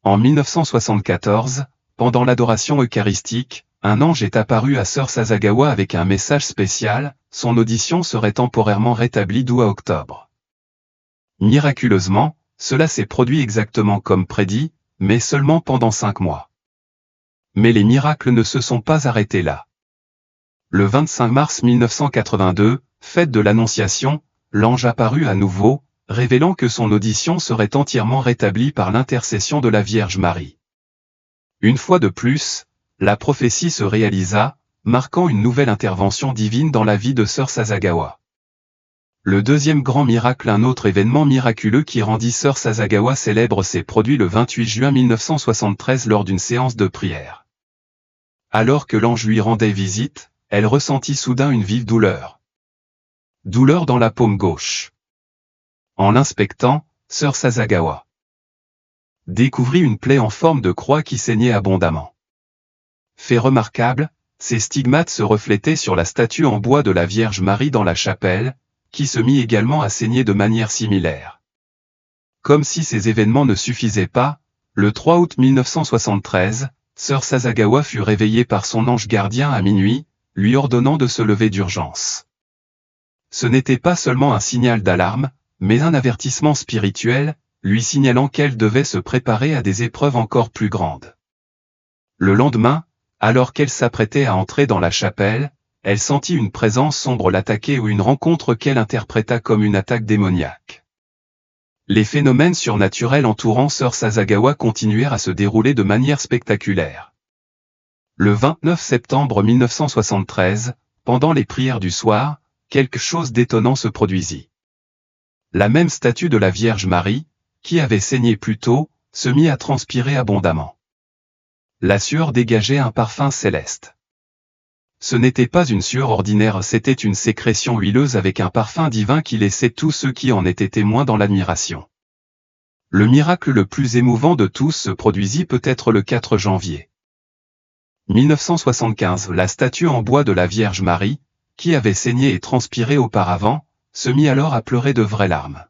En 1974, pendant l'adoration eucharistique, un ange est apparu à Sœur Sasagawa avec un message spécial, son audition serait temporairement rétablie d'août à octobre. Miraculeusement, cela s'est produit exactement comme prédit, mais seulement pendant 5 mois. Mais les miracles ne se sont pas arrêtés là. Le 25 mars 1982, fête de l'Annonciation, l'ange apparut à nouveau, révélant que son audition serait entièrement rétablie par l'intercession de la Vierge Marie. Une fois de plus, la prophétie se réalisa, marquant une nouvelle intervention divine dans la vie de Sœur Sasagawa. Le deuxième grand miracle. Un autre événement miraculeux qui rendit Sœur Sasagawa célèbre s'est produit le 28 juin 1973 lors d'une séance de prière. Alors que l'ange lui rendait visite, elle ressentit soudain une vive douleur. Douleur dans la paume gauche. En l'inspectant, Sœur Sasagawa découvrit une plaie en forme de croix qui saignait abondamment. Fait remarquable, ces stigmates se reflétaient sur la statue en bois de la Vierge Marie dans la chapelle, qui se mit également à saigner de manière similaire. Comme si ces événements ne suffisaient pas, le 3 août 1973, Sœur Sasagawa fut réveillée par son ange gardien à minuit, lui ordonnant de se lever d'urgence. Ce n'était pas seulement un signal d'alarme, mais un avertissement spirituel, lui signalant qu'elle devait se préparer à des épreuves encore plus grandes. Le lendemain, alors qu'elle s'apprêtait à entrer dans la chapelle, elle sentit une présence sombre l'attaquer ou une rencontre qu'elle interpréta comme une attaque démoniaque. Les phénomènes surnaturels entourant Sœur Sasagawa continuèrent à se dérouler de manière spectaculaire. Le 29 septembre 1973, pendant les prières du soir, quelque chose d'étonnant se produisit. La même statue de la Vierge Marie, qui avait saigné plus tôt, se mit à transpirer abondamment. La sueur dégageait un parfum céleste. Ce n'était pas une sueur ordinaire, c'était une sécrétion huileuse avec un parfum divin qui laissait tous ceux qui en étaient témoins dans l'admiration. Le miracle le plus émouvant de tous se produisit peut-être le 4 janvier 1975. La statue en bois de la Vierge Marie, qui avait saigné et transpiré auparavant, se mit alors à pleurer de vraies larmes.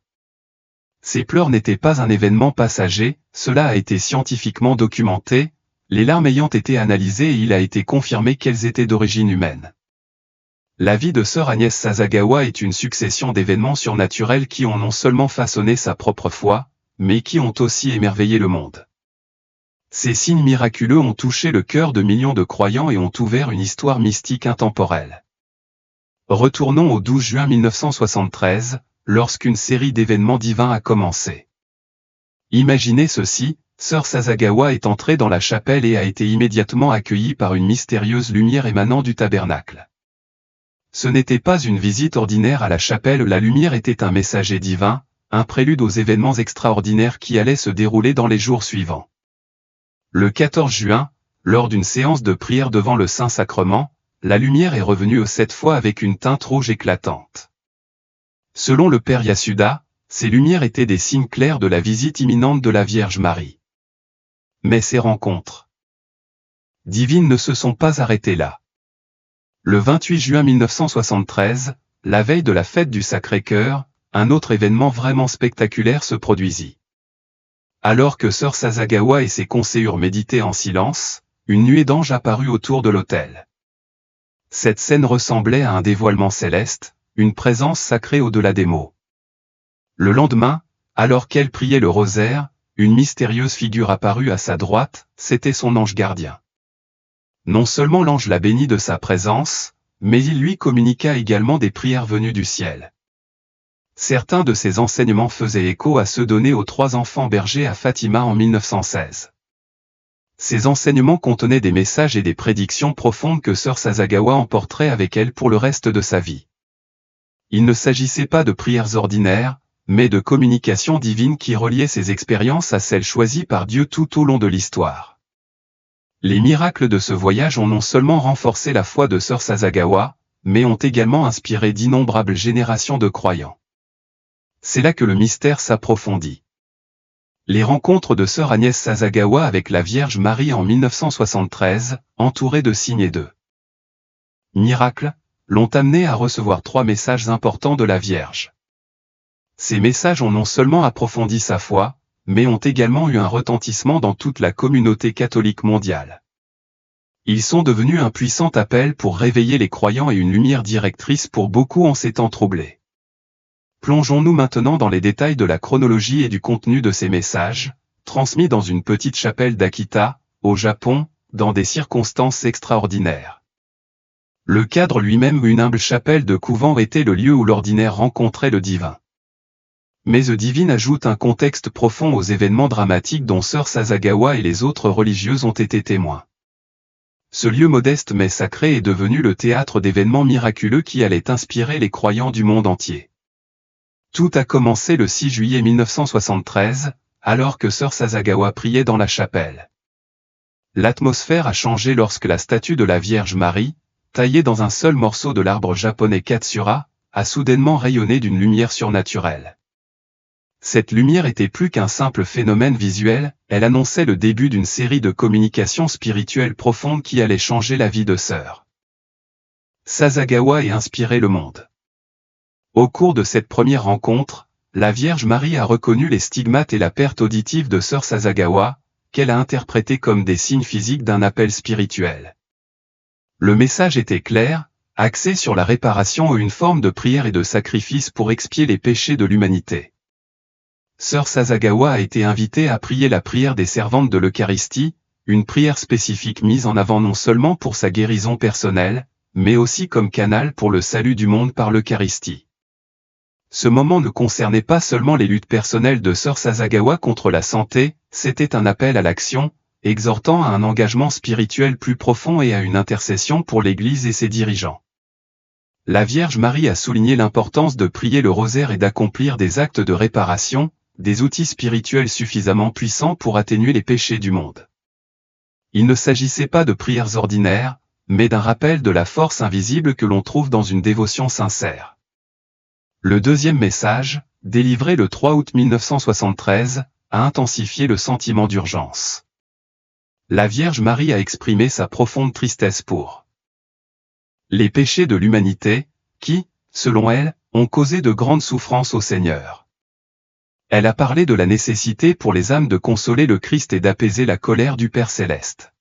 Ces pleurs n'étaient pas un événement passager, cela a été scientifiquement documenté, les larmes ayant été analysées et il a été confirmé qu'elles étaient d'origine humaine. La vie de sœur Agnès Sasagawa est une succession d'événements surnaturels qui ont non seulement façonné sa propre foi, mais qui ont aussi émerveillé le monde. Ces signes miraculeux ont touché le cœur de millions de croyants et ont ouvert une histoire mystique intemporelle. Retournons au 12 juin 1973, lorsqu'une série d'événements divins a commencé. Imaginez ceci, sœur Sasagawa est entrée dans la chapelle et a été immédiatement accueillie par une mystérieuse lumière émanant du tabernacle. Ce n'était pas une visite ordinaire à la chapelle, la lumière était un messager divin, un prélude aux événements extraordinaires qui allaient se dérouler dans les jours suivants. Le 14 juin, lors d'une séance de prière devant le Saint-Sacrement, la lumière est revenue cette fois avec une teinte rouge éclatante. Selon le Père Yasuda, ces lumières étaient des signes clairs de la visite imminente de la Vierge Marie. Mais ces rencontres divines ne se sont pas arrêtées là. Le 28 juin 1973, la veille de la fête du Sacré-Cœur, un autre événement vraiment spectaculaire se produisit. Alors que sœur Sasagawa et ses conseillers méditaient en silence, une nuée d'anges apparut autour de l'autel. Cette scène ressemblait à un dévoilement céleste, une présence sacrée au-delà des mots. Le lendemain, alors qu'elle priait le rosaire, une mystérieuse figure apparut à sa droite, c'était son ange gardien. Non seulement l'ange la bénit de sa présence, mais il lui communiqua également des prières venues du ciel. Certains de ces enseignements faisaient écho à ceux donnés aux 3 enfants bergers à Fatima en 1916. Ces enseignements contenaient des messages et des prédictions profondes que sœur Sasagawa emporterait avec elle pour le reste de sa vie. Il ne s'agissait pas de prières ordinaires, mais de communications divines qui reliaient ses expériences à celles choisies par Dieu tout au long de l'histoire. Les miracles de ce voyage ont non seulement renforcé la foi de sœur Sasagawa, mais ont également inspiré d'innombrables générations de croyants. C'est là que le mystère s'approfondit. Les rencontres de sœur Agnès Sasagawa avec la Vierge Marie en 1973, entourées de signes et de miracles, l'ont amenée à recevoir 3 messages importants de la Vierge. Ces messages ont non seulement approfondi sa foi, mais ont également eu un retentissement dans toute la communauté catholique mondiale. Ils sont devenus un puissant appel pour réveiller les croyants et une lumière directrice pour beaucoup en ces temps troublés. Plongeons-nous maintenant dans les détails de la chronologie et du contenu de ces messages, transmis dans une petite chapelle d'Akita, au Japon, dans des circonstances extraordinaires. Le cadre lui-même, une humble chapelle de couvent, était le lieu où l'ordinaire rencontrait le divin. Mais The Divine ajoute un contexte profond aux événements dramatiques dont sœur Sasagawa et les autres religieuses ont été témoins. Ce lieu modeste mais sacré est devenu le théâtre d'événements miraculeux qui allaient inspirer les croyants du monde entier. Tout a commencé le 6 juillet 1973, alors que sœur Sasagawa priait dans la chapelle. L'atmosphère a changé lorsque la statue de la Vierge Marie, taillée dans un seul morceau de l'arbre japonais Katsura, a soudainement rayonné d'une lumière surnaturelle. Cette lumière était plus qu'un simple phénomène visuel, elle annonçait le début d'une série de communications spirituelles profondes qui allaient changer la vie de sœur Sasagawa et inspirer le monde. Au cours de cette première rencontre, la Vierge Marie a reconnu les stigmates et la perte auditive de sœur Sasagawa, qu'elle a interprétés comme des signes physiques d'un appel spirituel. Le message était clair, axé sur la réparation et une forme de prière et de sacrifice pour expier les péchés de l'humanité. Sœur Sasagawa a été invitée à prier la prière des servantes de l'Eucharistie, une prière spécifique mise en avant non seulement pour sa guérison personnelle, mais aussi comme canal pour le salut du monde par l'Eucharistie. Ce moment ne concernait pas seulement les luttes personnelles de sœur Sasagawa contre la santé, c'était un appel à l'action, exhortant à un engagement spirituel plus profond et à une intercession pour l'Église et ses dirigeants. La Vierge Marie a souligné l'importance de prier le rosaire et d'accomplir des actes de réparation, des outils spirituels suffisamment puissants pour atténuer les péchés du monde. Il ne s'agissait pas de prières ordinaires, mais d'un rappel de la force invisible que l'on trouve dans une dévotion sincère. Le deuxième message, délivré le 3 août 1973, a intensifié le sentiment d'urgence. La Vierge Marie a exprimé sa profonde tristesse pour les péchés de l'humanité, qui, selon elle, ont causé de grandes souffrances au Seigneur. Elle a parlé de la nécessité pour les âmes de consoler le Christ et d'apaiser la colère du Père céleste.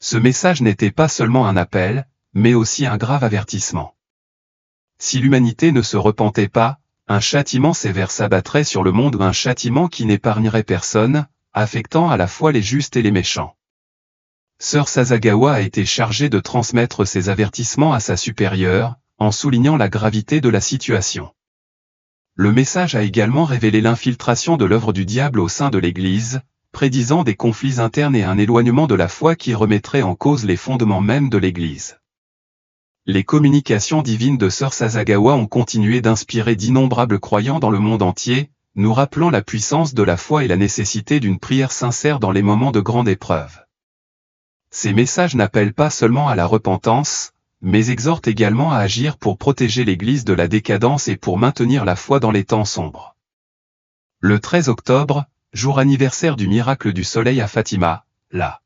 Ce message n'était pas seulement un appel, mais aussi un grave avertissement. Si l'humanité ne se repentait pas, un châtiment sévère s'abattrait sur le monde, un châtiment qui n'épargnerait personne, affectant à la fois les justes et les méchants. Sœur Sasagawa a été chargée de transmettre ces avertissements à sa supérieure, en soulignant la gravité de la situation. Le message a également révélé l'infiltration de l'œuvre du diable au sein de l'Église, prédisant des conflits internes et un éloignement de la foi qui remettrait en cause les fondements mêmes de l'Église. Les communications divines de Sœur Sasagawa ont continué d'inspirer d'innombrables croyants dans le monde entier, nous rappelant la puissance de la foi et la nécessité d'une prière sincère dans les moments de grande épreuve. Ces messages n'appellent pas seulement à la repentance, mais exhortent également à agir pour protéger l'Église de la décadence et pour maintenir la foi dans les temps sombres. Le 13 octobre, jour anniversaire du miracle du soleil à Fatima, la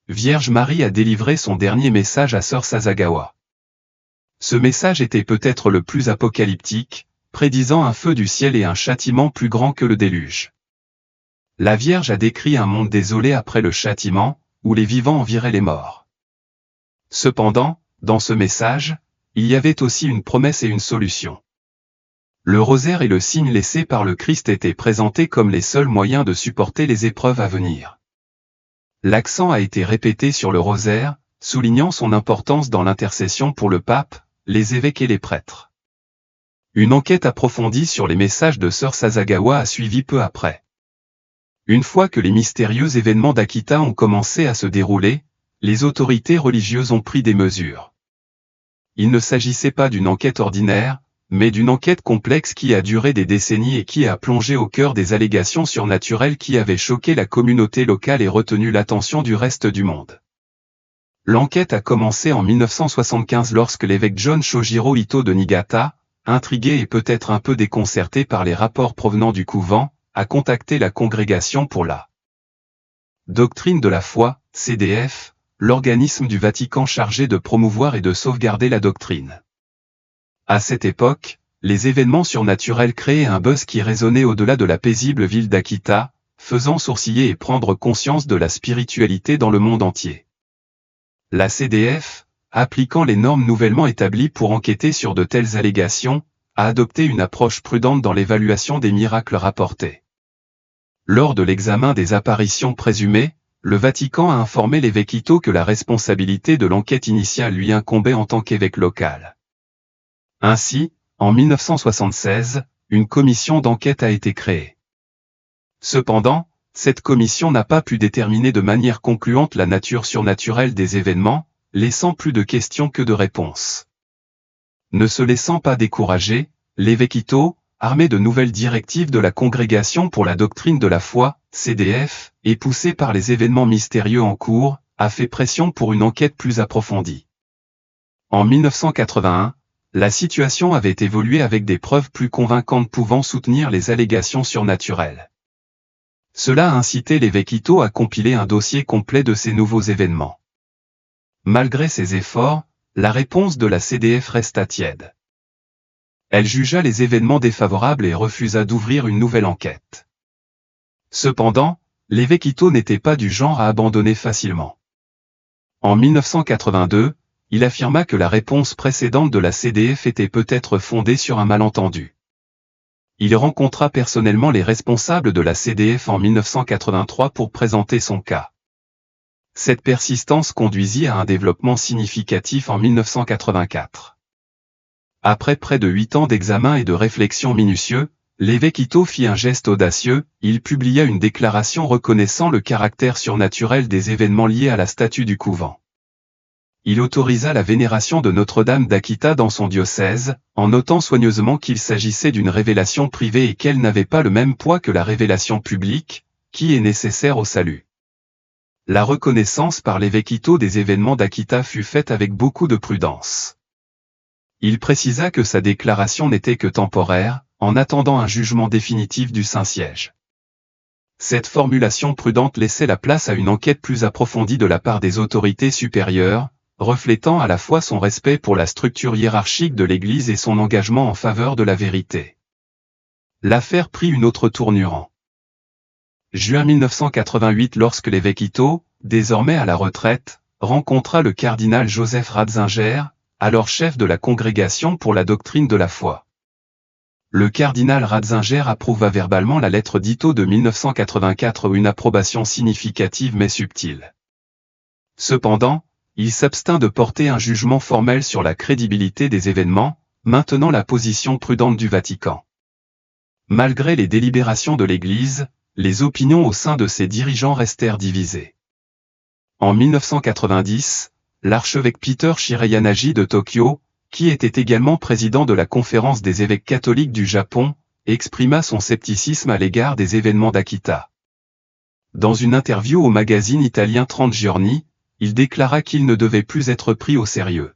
Vierge Marie a délivré son dernier message à Sœur Sasagawa. Ce message était peut-être le plus apocalyptique, prédisant un feu du ciel et un châtiment plus grand que le déluge. La Vierge a décrit un monde désolé après le châtiment, où les vivants enviraient les morts. Cependant, dans ce message, il y avait aussi une promesse et une solution. Le rosaire et le signe laissé par le Christ étaient présentés comme les seuls moyens de supporter les épreuves à venir. L'accent a été répété sur le rosaire, soulignant son importance dans l'intercession pour le pape, les évêques et les prêtres. Une enquête approfondie sur les messages de Sœur Sasagawa a suivi peu après. Une fois que les mystérieux événements d'Akita ont commencé à se dérouler, les autorités religieuses ont pris des mesures. Il ne s'agissait pas d'une enquête ordinaire, mais d'une enquête complexe qui a duré des décennies et qui a plongé au cœur des allégations surnaturelles qui avaient choqué la communauté locale et retenu l'attention du reste du monde. L'enquête a commencé en 1975 lorsque l'évêque John Shojiro Ito de Niigata, intrigué et peut-être un peu déconcerté par les rapports provenant du couvent, a contacté la Congrégation pour la Doctrine de la foi, CDF, l'organisme du Vatican chargé de promouvoir et de sauvegarder la doctrine. À cette époque, les événements surnaturels créaient un buzz qui résonnait au-delà de la paisible ville d'Akita, faisant sourciller et prendre conscience de la spiritualité dans le monde entier. La CDF, appliquant les normes nouvellement établies pour enquêter sur de telles allégations, a adopté une approche prudente dans l'évaluation des miracles rapportés. Lors de l'examen des apparitions présumées, le Vatican a informé l'évêque Ito que la responsabilité de l'enquête initiale lui incombait en tant qu'évêque local. Ainsi, en 1976, une commission d'enquête a été créée. Cependant, cette commission n'a pas pu déterminer de manière concluante la nature surnaturelle des événements, laissant plus de questions que de réponses. Ne se laissant pas décourager, l'évêque Ito, armé de nouvelles directives de la Congrégation pour la doctrine de la foi, CDF, et poussé par les événements mystérieux en cours, a fait pression pour une enquête plus approfondie. En 1981, la situation avait évolué avec des preuves plus convaincantes pouvant soutenir les allégations surnaturelles. Cela a incité l'évêque Ito à compiler un dossier complet de ces nouveaux événements. Malgré ses efforts, la réponse de la CDF resta tiède. Elle jugea les événements défavorables et refusa d'ouvrir une nouvelle enquête. Cependant, l'évêque Ito n'était pas du genre à abandonner facilement. En 1982, il affirma que la réponse précédente de la CDF était peut-être fondée sur un malentendu. Il rencontra personnellement les responsables de la CDF en 1983 pour présenter son cas. Cette persistance conduisit à un développement significatif en 1984. Après près de 8 ans d'examen et de réflexion minutieux, l'évêque Ito fit un geste audacieux, il publia une déclaration reconnaissant le caractère surnaturel des événements liés à la statue du couvent. Il autorisa la vénération de Notre-Dame d'Akita dans son diocèse, en notant soigneusement qu'il s'agissait d'une révélation privée et qu'elle n'avait pas le même poids que la révélation publique, qui est nécessaire au salut. La reconnaissance par l'évêque Ito des événements d'Akita fut faite avec beaucoup de prudence. Il précisa que sa déclaration n'était que temporaire, en attendant un jugement définitif du Saint-Siège. Cette formulation prudente laissait la place à une enquête plus approfondie de la part des autorités supérieures, reflétant à la fois son respect pour la structure hiérarchique de l'Église et son engagement en faveur de la vérité. l'affaire prit une autre tournure en juin 1988 lorsque l'évêque Ito, désormais à la retraite, rencontra le cardinal Joseph Ratzinger, alors chef de la Congrégation pour la doctrine de la foi. Le cardinal Ratzinger approuva verbalement la lettre d'Ito de 1984, une approbation significative mais subtile. Cependant, il s'abstint de porter un jugement formel sur la crédibilité des événements, maintenant la position prudente du Vatican. Malgré les délibérations de l'Église, les opinions au sein de ses dirigeants restèrent divisées. En 1990, l'archevêque Peter Shirayanaji de Tokyo, qui était également président de la Conférence des évêques catholiques du Japon, exprima son scepticisme à l'égard des événements d'Akita. Dans une interview au magazine italien 30 Giorni, il déclara qu'il ne devait plus être pris au sérieux.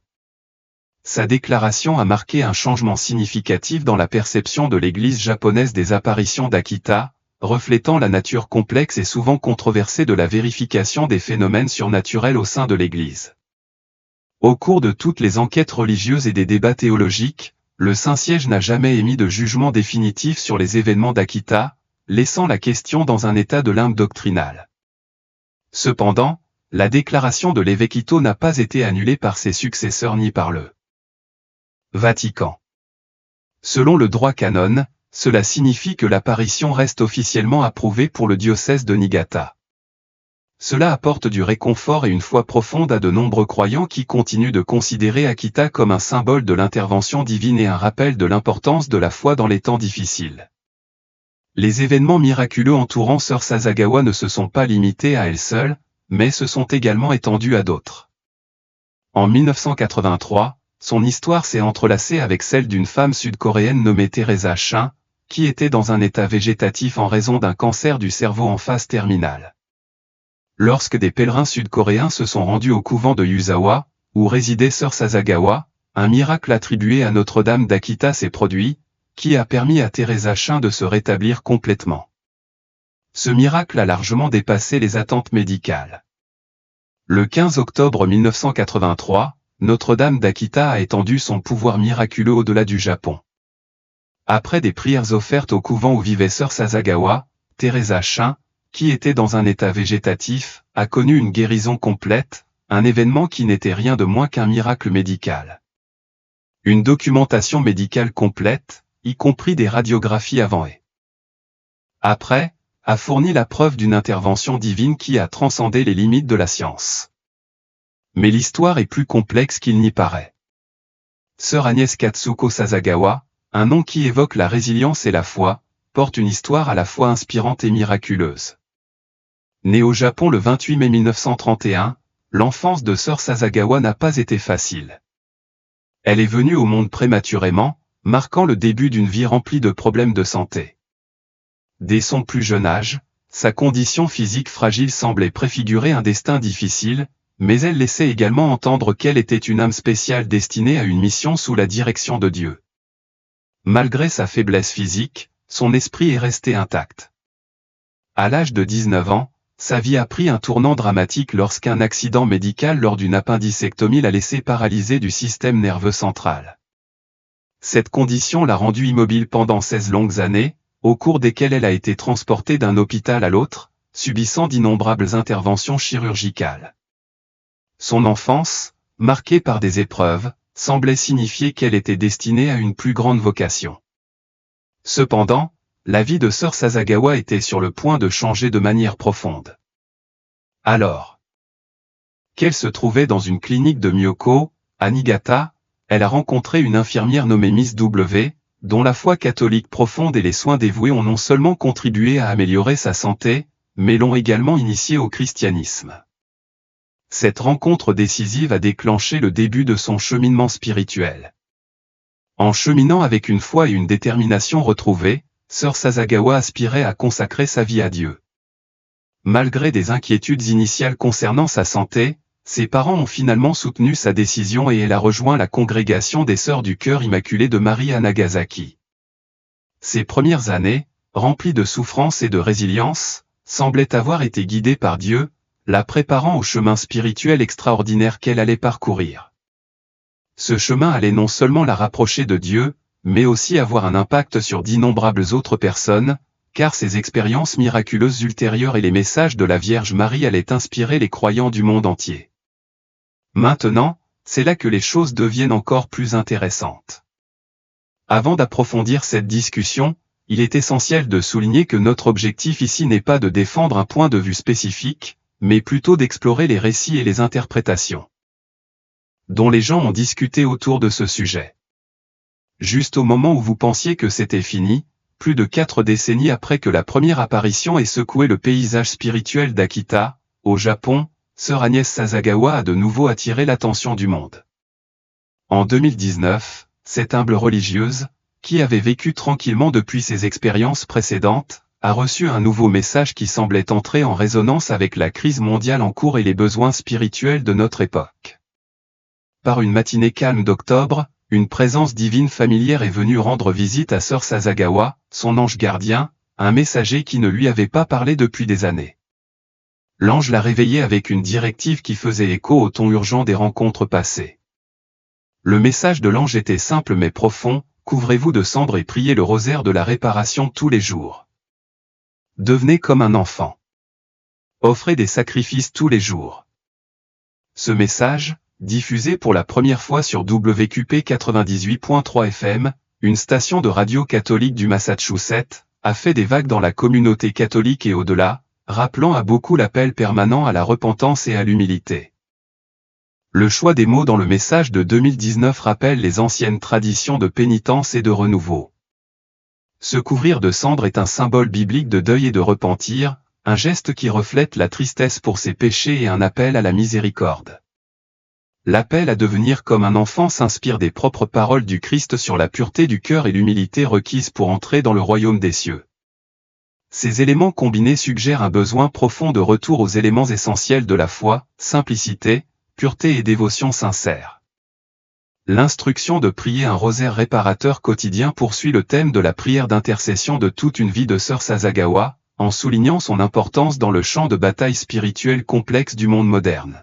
Sa déclaration a marqué un changement significatif dans la perception de l'Église japonaise des apparitions d'Akita, reflétant la nature complexe et souvent controversée de la vérification des phénomènes surnaturels au sein de l'Église. Au cours de toutes les enquêtes religieuses et des débats théologiques, le Saint-Siège n'a jamais émis de jugement définitif sur les événements d'Akita, laissant la question dans un état de limbe doctrinal. Cependant, la déclaration de l'évêque Ito n'a pas été annulée par ses successeurs ni par le Vatican. Selon le droit canon, cela signifie que l'apparition reste officiellement approuvée pour le diocèse de Niigata. Cela apporte du réconfort et une foi profonde à de nombreux croyants qui continuent de considérer Akita comme un symbole de l'intervention divine et un rappel de l'importance de la foi dans les temps difficiles. Les événements miraculeux entourant Sœur Sasagawa ne se sont pas limités à elle seule, mais se sont également étendus à d'autres. En 1983, son histoire s'est entrelacée avec celle d'une femme sud-coréenne nommée Teresa Chin, qui était dans un état végétatif en raison d'un cancer du cerveau en phase terminale. Lorsque des pèlerins sud-coréens se sont rendus au couvent de Yuzawa, où résidait Sœur Sasagawa, un miracle attribué à Notre-Dame d'Akita s'est produit, qui a permis à Teresa Chin de se rétablir complètement. Ce miracle a largement dépassé les attentes médicales. Le 15 octobre 1983, Notre-Dame d'Akita a étendu son pouvoir miraculeux au-delà du Japon. Après des prières offertes au couvent où vivait Sœur Sasagawa, Teresa Chin, qui était dans un état végétatif, a connu une guérison complète, un événement qui n'était rien de moins qu'un miracle médical. Une documentation médicale complète, y compris des radiographies avant et après, a fourni la preuve d'une intervention divine qui a transcendé les limites de la science. Mais l'histoire est plus complexe qu'il n'y paraît. Sœur Agnès Katsuko Sasagawa, un nom qui évoque la résilience et la foi, porte une histoire à la fois inspirante et miraculeuse. Née au Japon le 28 mai 1931, l'enfance de Sœur Sasagawa n'a pas été facile. Elle est venue au monde prématurément, marquant le début d'une vie remplie de problèmes de santé. Dès son plus jeune âge, sa condition physique fragile semblait préfigurer un destin difficile, mais elle laissait également entendre qu'elle était une âme spéciale destinée à une mission sous la direction de Dieu. Malgré sa faiblesse physique, son esprit est resté intact. À l'âge de 19 ans, sa vie a pris un tournant dramatique lorsqu'un accident médical lors d'une appendicectomie l'a laissé paralysé du système nerveux central. Cette condition l'a rendue immobile pendant 16 longues années, au cours desquelles elle a été transportée d'un hôpital à l'autre, subissant d'innombrables interventions chirurgicales. Son enfance, marquée par des épreuves, semblait signifier qu'elle était destinée à une plus grande vocation. Cependant, la vie de Sœur Sasagawa était sur le point de changer de manière profonde. Alors qu'elle se trouvait dans une clinique de Myoko, à Niigata, elle a rencontré une infirmière nommée Miss W, dont la foi catholique profonde et les soins dévoués ont non seulement contribué à améliorer sa santé, mais l'ont également initiée au christianisme. Cette rencontre décisive a déclenché le début de son cheminement spirituel. En cheminant avec une foi et une détermination retrouvées, Sœur Sasagawa aspirait à consacrer sa vie à Dieu. Malgré des inquiétudes initiales concernant sa santé, ses parents ont finalement soutenu sa décision et elle a rejoint la congrégation des Sœurs du Cœur Immaculé de Marie à Nagasaki. Ses premières années, remplies de souffrance et de résilience, semblaient avoir été guidées par Dieu, la préparant au chemin spirituel extraordinaire qu'elle allait parcourir. Ce chemin allait non seulement la rapprocher de Dieu, mais aussi avoir un impact sur d'innombrables autres personnes, car ces expériences miraculeuses ultérieures et les messages de la Vierge Marie allaient inspirer les croyants du monde entier. Maintenant, c'est là que les choses deviennent encore plus intéressantes. Avant d'approfondir cette discussion, il est essentiel de souligner que notre objectif ici n'est pas de défendre un point de vue spécifique, mais plutôt d'explorer les récits et les interprétations dont les gens ont discuté autour de ce sujet. Juste au moment où vous pensiez que c'était fini, plus de 4 décennies après que la première apparition ait secoué le paysage spirituel d'Akita, au Japon, Sœur Agnès Sasagawa a de nouveau attiré l'attention du monde. En 2019, cette humble religieuse, qui avait vécu tranquillement depuis ses expériences précédentes, a reçu un nouveau message qui semblait entrer en résonance avec la crise mondiale en cours et les besoins spirituels de notre époque. Par une matinée calme d'octobre, une présence divine familière est venue rendre visite à Sœur Sasagawa, son ange gardien, un messager qui ne lui avait pas parlé depuis des années. L'ange l'a réveillée avec une directive qui faisait écho au ton urgent des rencontres passées. Le message de l'ange était simple mais profond: couvrez-vous de cendres et priez le rosaire de la réparation tous les jours. Devenez comme un enfant. Offrez des sacrifices tous les jours. Ce message, diffusé pour la première fois sur WQP 98.3 FM, une station de radio catholique du Massachusetts, a fait des vagues dans la communauté catholique et au-delà, rappelant à beaucoup l'appel permanent à la repentance et à l'humilité. Le choix des mots dans le message de 2019 rappelle les anciennes traditions de pénitence et de renouveau. Se couvrir de cendres est un symbole biblique de deuil et de repentir, un geste qui reflète la tristesse pour ses péchés et un appel à la miséricorde. L'appel à devenir comme un enfant s'inspire des propres paroles du Christ sur la pureté du cœur et l'humilité requise pour entrer dans le royaume des cieux. Ces éléments combinés suggèrent un besoin profond de retour aux éléments essentiels de la foi: simplicité, pureté et dévotion sincère. L'instruction de prier un rosaire réparateur quotidien poursuit le thème de la prière d'intercession de toute une vie de Sœur Sasagawa, en soulignant son importance dans le champ de bataille spirituel complexe du monde moderne.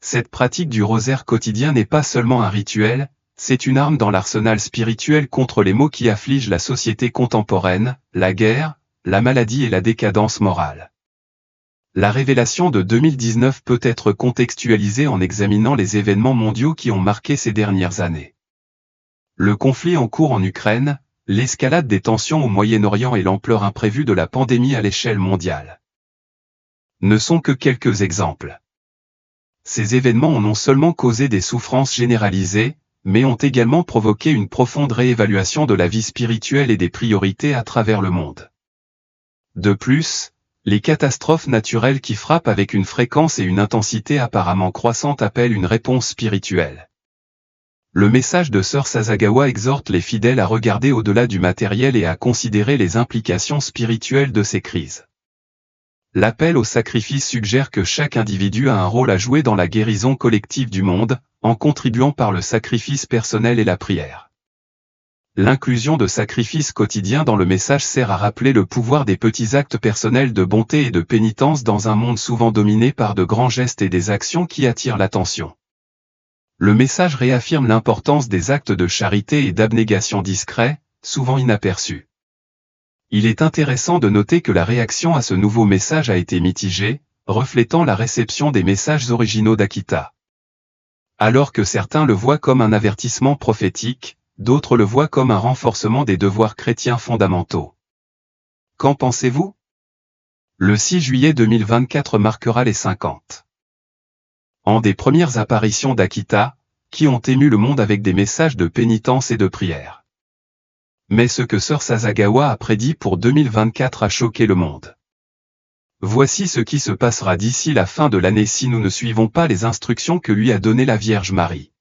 Cette pratique du rosaire quotidien n'est pas seulement un rituel, c'est une arme dans l'arsenal spirituel contre les maux qui affligent la société contemporaine: la guerre, la maladie et la décadence morale. La révélation de 2019 peut être contextualisée en examinant les événements mondiaux qui ont marqué ces dernières années. Le conflit en cours en Ukraine, l'escalade des tensions au Moyen-Orient et l'ampleur imprévue de la pandémie à l'échelle mondiale ne sont que quelques exemples. Ces événements ont non seulement causé des souffrances généralisées, mais ont également provoqué une profonde réévaluation de la vie spirituelle et des priorités à travers le monde. De plus, les catastrophes naturelles qui frappent avec une fréquence et une intensité apparemment croissantes appellent une réponse spirituelle. Le message de Sœur Sasagawa exhorte les fidèles à regarder au-delà du matériel et à considérer les implications spirituelles de ces crises. L'appel au sacrifice suggère que chaque individu a un rôle à jouer dans la guérison collective du monde, en contribuant par le sacrifice personnel et la prière. L'inclusion de sacrifices quotidiens dans le message sert à rappeler le pouvoir des petits actes personnels de bonté et de pénitence dans un monde souvent dominé par de grands gestes et des actions qui attirent l'attention. Le message réaffirme l'importance des actes de charité et d'abnégation discrets, souvent inaperçus. Il est intéressant de noter que la réaction à ce nouveau message a été mitigée, reflétant la réception des messages originaux d'Akita. Alors que certains le voient comme un avertissement prophétique, d'autres le voient comme un renforcement des devoirs chrétiens fondamentaux. Qu'en pensez-vous? Le 6 juillet 2024 marquera les 50 ans des premières apparitions d'Akita, qui ont ému le monde avec des messages de pénitence et de prière. Mais ce que Sœur Sasagawa a prédit pour 2024 a choqué le monde. Voici ce qui se passera d'ici la fin de l'année si nous ne suivons pas les instructions que lui a données la Vierge Marie.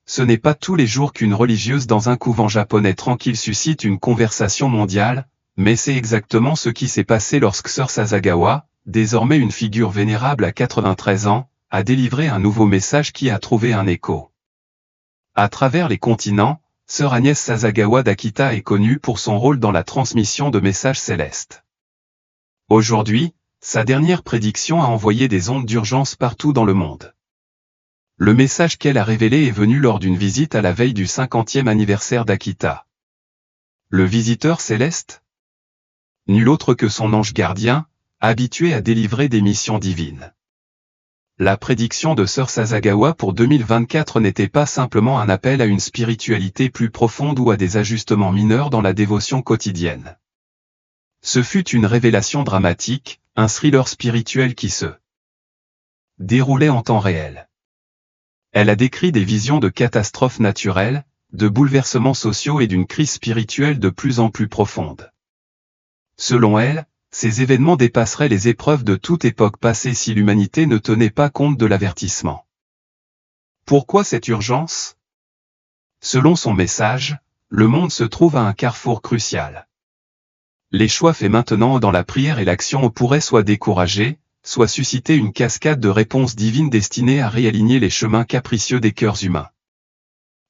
Ce n'est pas tous les jours qu'une religieuse dans un couvent japonais tranquille suscite une conversation mondiale, mais c'est exactement ce qui s'est passé lorsque Sœur Sasagawa, désormais une figure vénérable à 93 ans, a délivré un nouveau message qui a trouvé un écho. À travers les continents, Sœur Agnès Sasagawa d'Akita est connue pour son rôle dans la transmission de messages célestes. Aujourd'hui, sa dernière prédiction a envoyé des ondes d'urgence partout dans le monde. Le message qu'elle a révélé est venu lors d'une visite à la veille du 50e anniversaire d'Akita. Le visiteur céleste? Nul autre que son ange gardien, habitué à délivrer des missions divines. La prédiction de Sœur Sasagawa pour 2024 n'était pas simplement un appel à une spiritualité plus profonde ou à des ajustements mineurs dans la dévotion quotidienne. Ce fut une révélation dramatique, un thriller spirituel qui se déroulait en temps réel. Elle a décrit des visions de catastrophes naturelles, de bouleversements sociaux et d'une crise spirituelle de plus en plus profonde. Selon elle, ces événements dépasseraient les épreuves de toute époque passée si l'humanité ne tenait pas compte de l'avertissement. Pourquoi cette urgence? Selon son message, le monde se trouve à un carrefour crucial. Les choix faits maintenant dans la prière et l'action pourraient soit décourager, soit susciter une cascade de réponses divines destinées à réaligner les chemins capricieux des cœurs humains.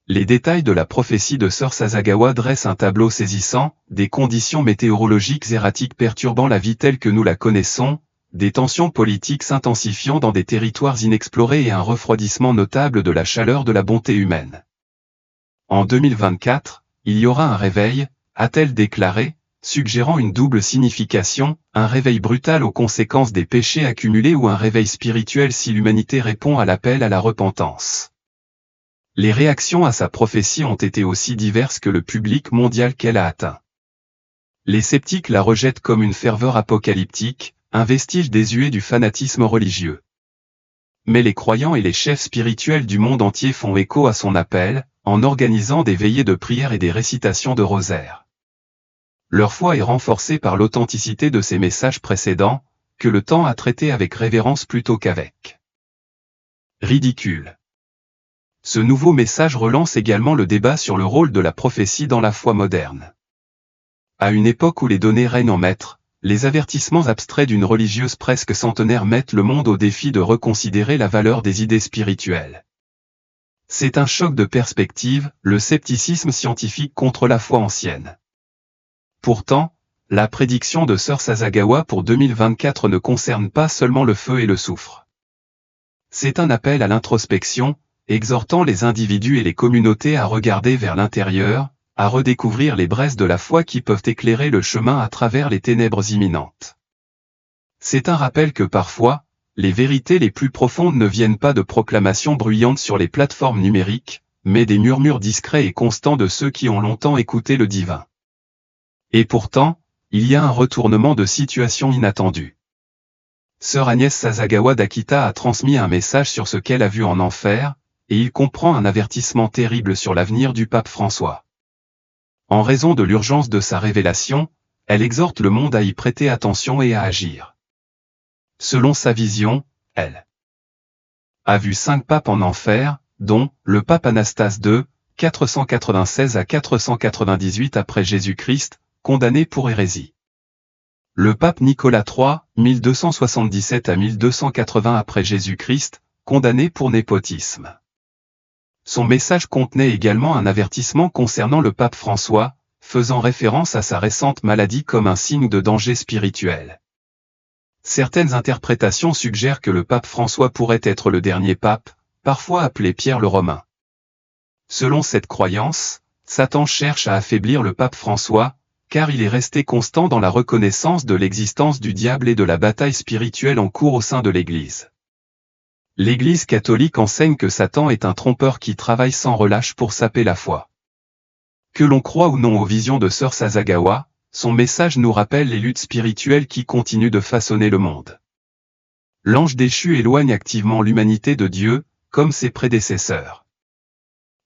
Les détails de la prophétie de Sœur Sasagawa dressent un tableau saisissant, des conditions météorologiques erratiques perturbant la vie telle que nous la connaissons, des tensions politiques s'intensifiant dans des territoires inexplorés et un refroidissement notable de la chaleur de la bonté humaine. En 2024, il y aura un réveil, a-t-elle déclaré, suggérant une double signification, un réveil brutal aux conséquences des péchés accumulés ou un réveil spirituel si l'humanité répond à l'appel à la repentance. Les réactions à sa prophétie ont été aussi diverses que le public mondial qu'elle a atteint. Les sceptiques la rejettent comme une ferveur apocalyptique, un vestige désuet du fanatisme religieux. Mais les croyants et les chefs spirituels du monde entier font écho à son appel, en organisant des veillées de prière et des récitations de rosaires. Leur foi est renforcée par l'authenticité de ces messages précédents, que le temps a traités avec révérence plutôt qu'avec ridicule. Ce nouveau message relance également le débat sur le rôle de la prophétie dans la foi moderne. À une époque où les données règnent en maître, les avertissements abstraits d'une religieuse presque centenaire mettent le monde au défi de reconsidérer la valeur des idées spirituelles. C'est un choc de perspective, le scepticisme scientifique contre la foi ancienne. Pourtant, la prédiction de Sœur Sasagawa pour 2024 ne concerne pas seulement le feu et le soufre. C'est un appel à l'introspection, exhortant les individus et les communautés à regarder vers l'intérieur, à redécouvrir les braises de la foi qui peuvent éclairer le chemin à travers les ténèbres imminentes. C'est un rappel que parfois, les vérités les plus profondes ne viennent pas de proclamations bruyantes sur les plateformes numériques, mais des murmures discrets et constants de ceux qui ont longtemps écouté le divin. Et pourtant, il y a un retournement de situation inattendu. Sœur Agnès Sasagawa d'Akita a transmis un message sur ce qu'elle a vu en enfer, et il comprend un avertissement terrible sur l'avenir du pape François. En raison de l'urgence de sa révélation, elle exhorte le monde à y prêter attention et à agir. Selon sa vision, elle a vu 5 papes en enfer, dont le pape Anastase II, 496 à 498 après Jésus-Christ, condamné pour hérésie. Le pape Nicolas III, 1277 à 1280 après Jésus-Christ, condamné pour népotisme. Son message contenait également un avertissement concernant le pape François, faisant référence à sa récente maladie comme un signe de danger spirituel. Certaines interprétations suggèrent que le pape François pourrait être le dernier pape, parfois appelé Pierre le Romain. Selon cette croyance, Satan cherche à affaiblir le pape François, car il est resté constant dans la reconnaissance de l'existence du diable et de la bataille spirituelle en cours au sein de l'Église. L'Église catholique enseigne que Satan est un trompeur qui travaille sans relâche pour saper la foi. Que l'on croit ou non aux visions de Sœur Sasagawa, son message nous rappelle les luttes spirituelles qui continuent de façonner le monde. L'ange déchu éloigne activement l'humanité de Dieu, comme ses prédécesseurs.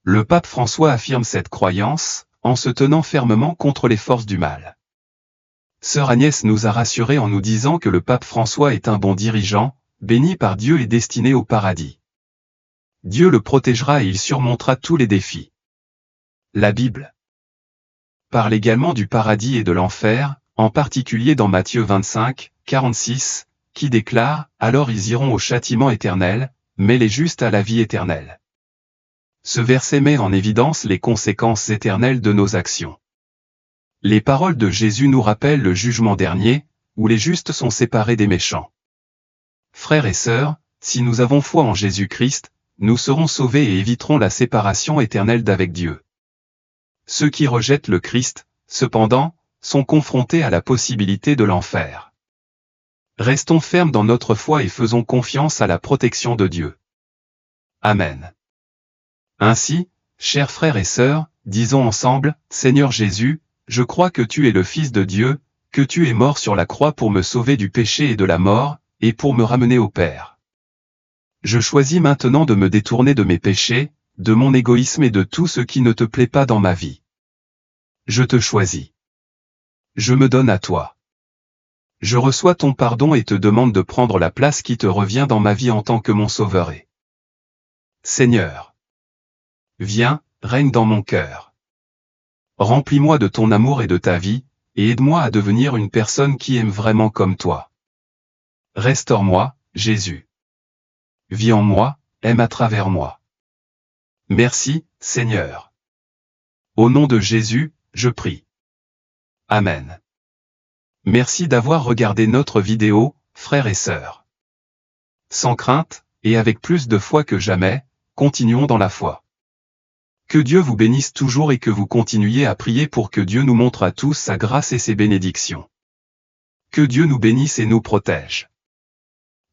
Le pape François affirme cette croyance, en se tenant fermement contre les forces du mal. Sœur Agnès nous a rassurés en nous disant que le pape François est un bon dirigeant, béni par Dieu et destiné au paradis. Dieu le protégera et il surmontera tous les défis. La Bible parle également du paradis et de l'enfer, en particulier dans Matthieu 25, 46, qui déclare « Alors ils iront au châtiment éternel, mais les justes à la vie éternelle ». Ce verset met en évidence les conséquences éternelles de nos actions. Les paroles de Jésus nous rappellent le jugement dernier, où les justes sont séparés des méchants. Frères et sœurs, si nous avons foi en Jésus-Christ, nous serons sauvés et éviterons la séparation éternelle d'avec Dieu. Ceux qui rejettent le Christ, cependant, sont confrontés à la possibilité de l'enfer. Restons fermes dans notre foi et faisons confiance à la protection de Dieu. Amen. Ainsi, chers frères et sœurs, disons ensemble, Seigneur Jésus, je crois que tu es le Fils de Dieu, que tu es mort sur la croix pour me sauver du péché et de la mort, et pour me ramener au Père. Je choisis maintenant de me détourner de mes péchés, de mon égoïsme et de tout ce qui ne te plaît pas dans ma vie. Je te choisis. Je me donne à toi. Je reçois ton pardon et te demande de prendre la place qui te revient dans ma vie en tant que mon sauveur et Seigneur. Viens, règne dans mon cœur. Remplis-moi de ton amour et de ta vie, et aide-moi à devenir une personne qui aime vraiment comme toi. Restaure-moi, Jésus. Vis en moi, aime à travers moi. Merci, Seigneur. Au nom de Jésus, je prie. Amen. Merci d'avoir regardé notre vidéo, frères et sœurs. Sans crainte, et avec plus de foi que jamais, continuons dans la foi. Que Dieu vous bénisse toujours et que vous continuiez à prier pour que Dieu nous montre à tous sa grâce et ses bénédictions. Que Dieu nous bénisse et nous protège.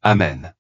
Amen.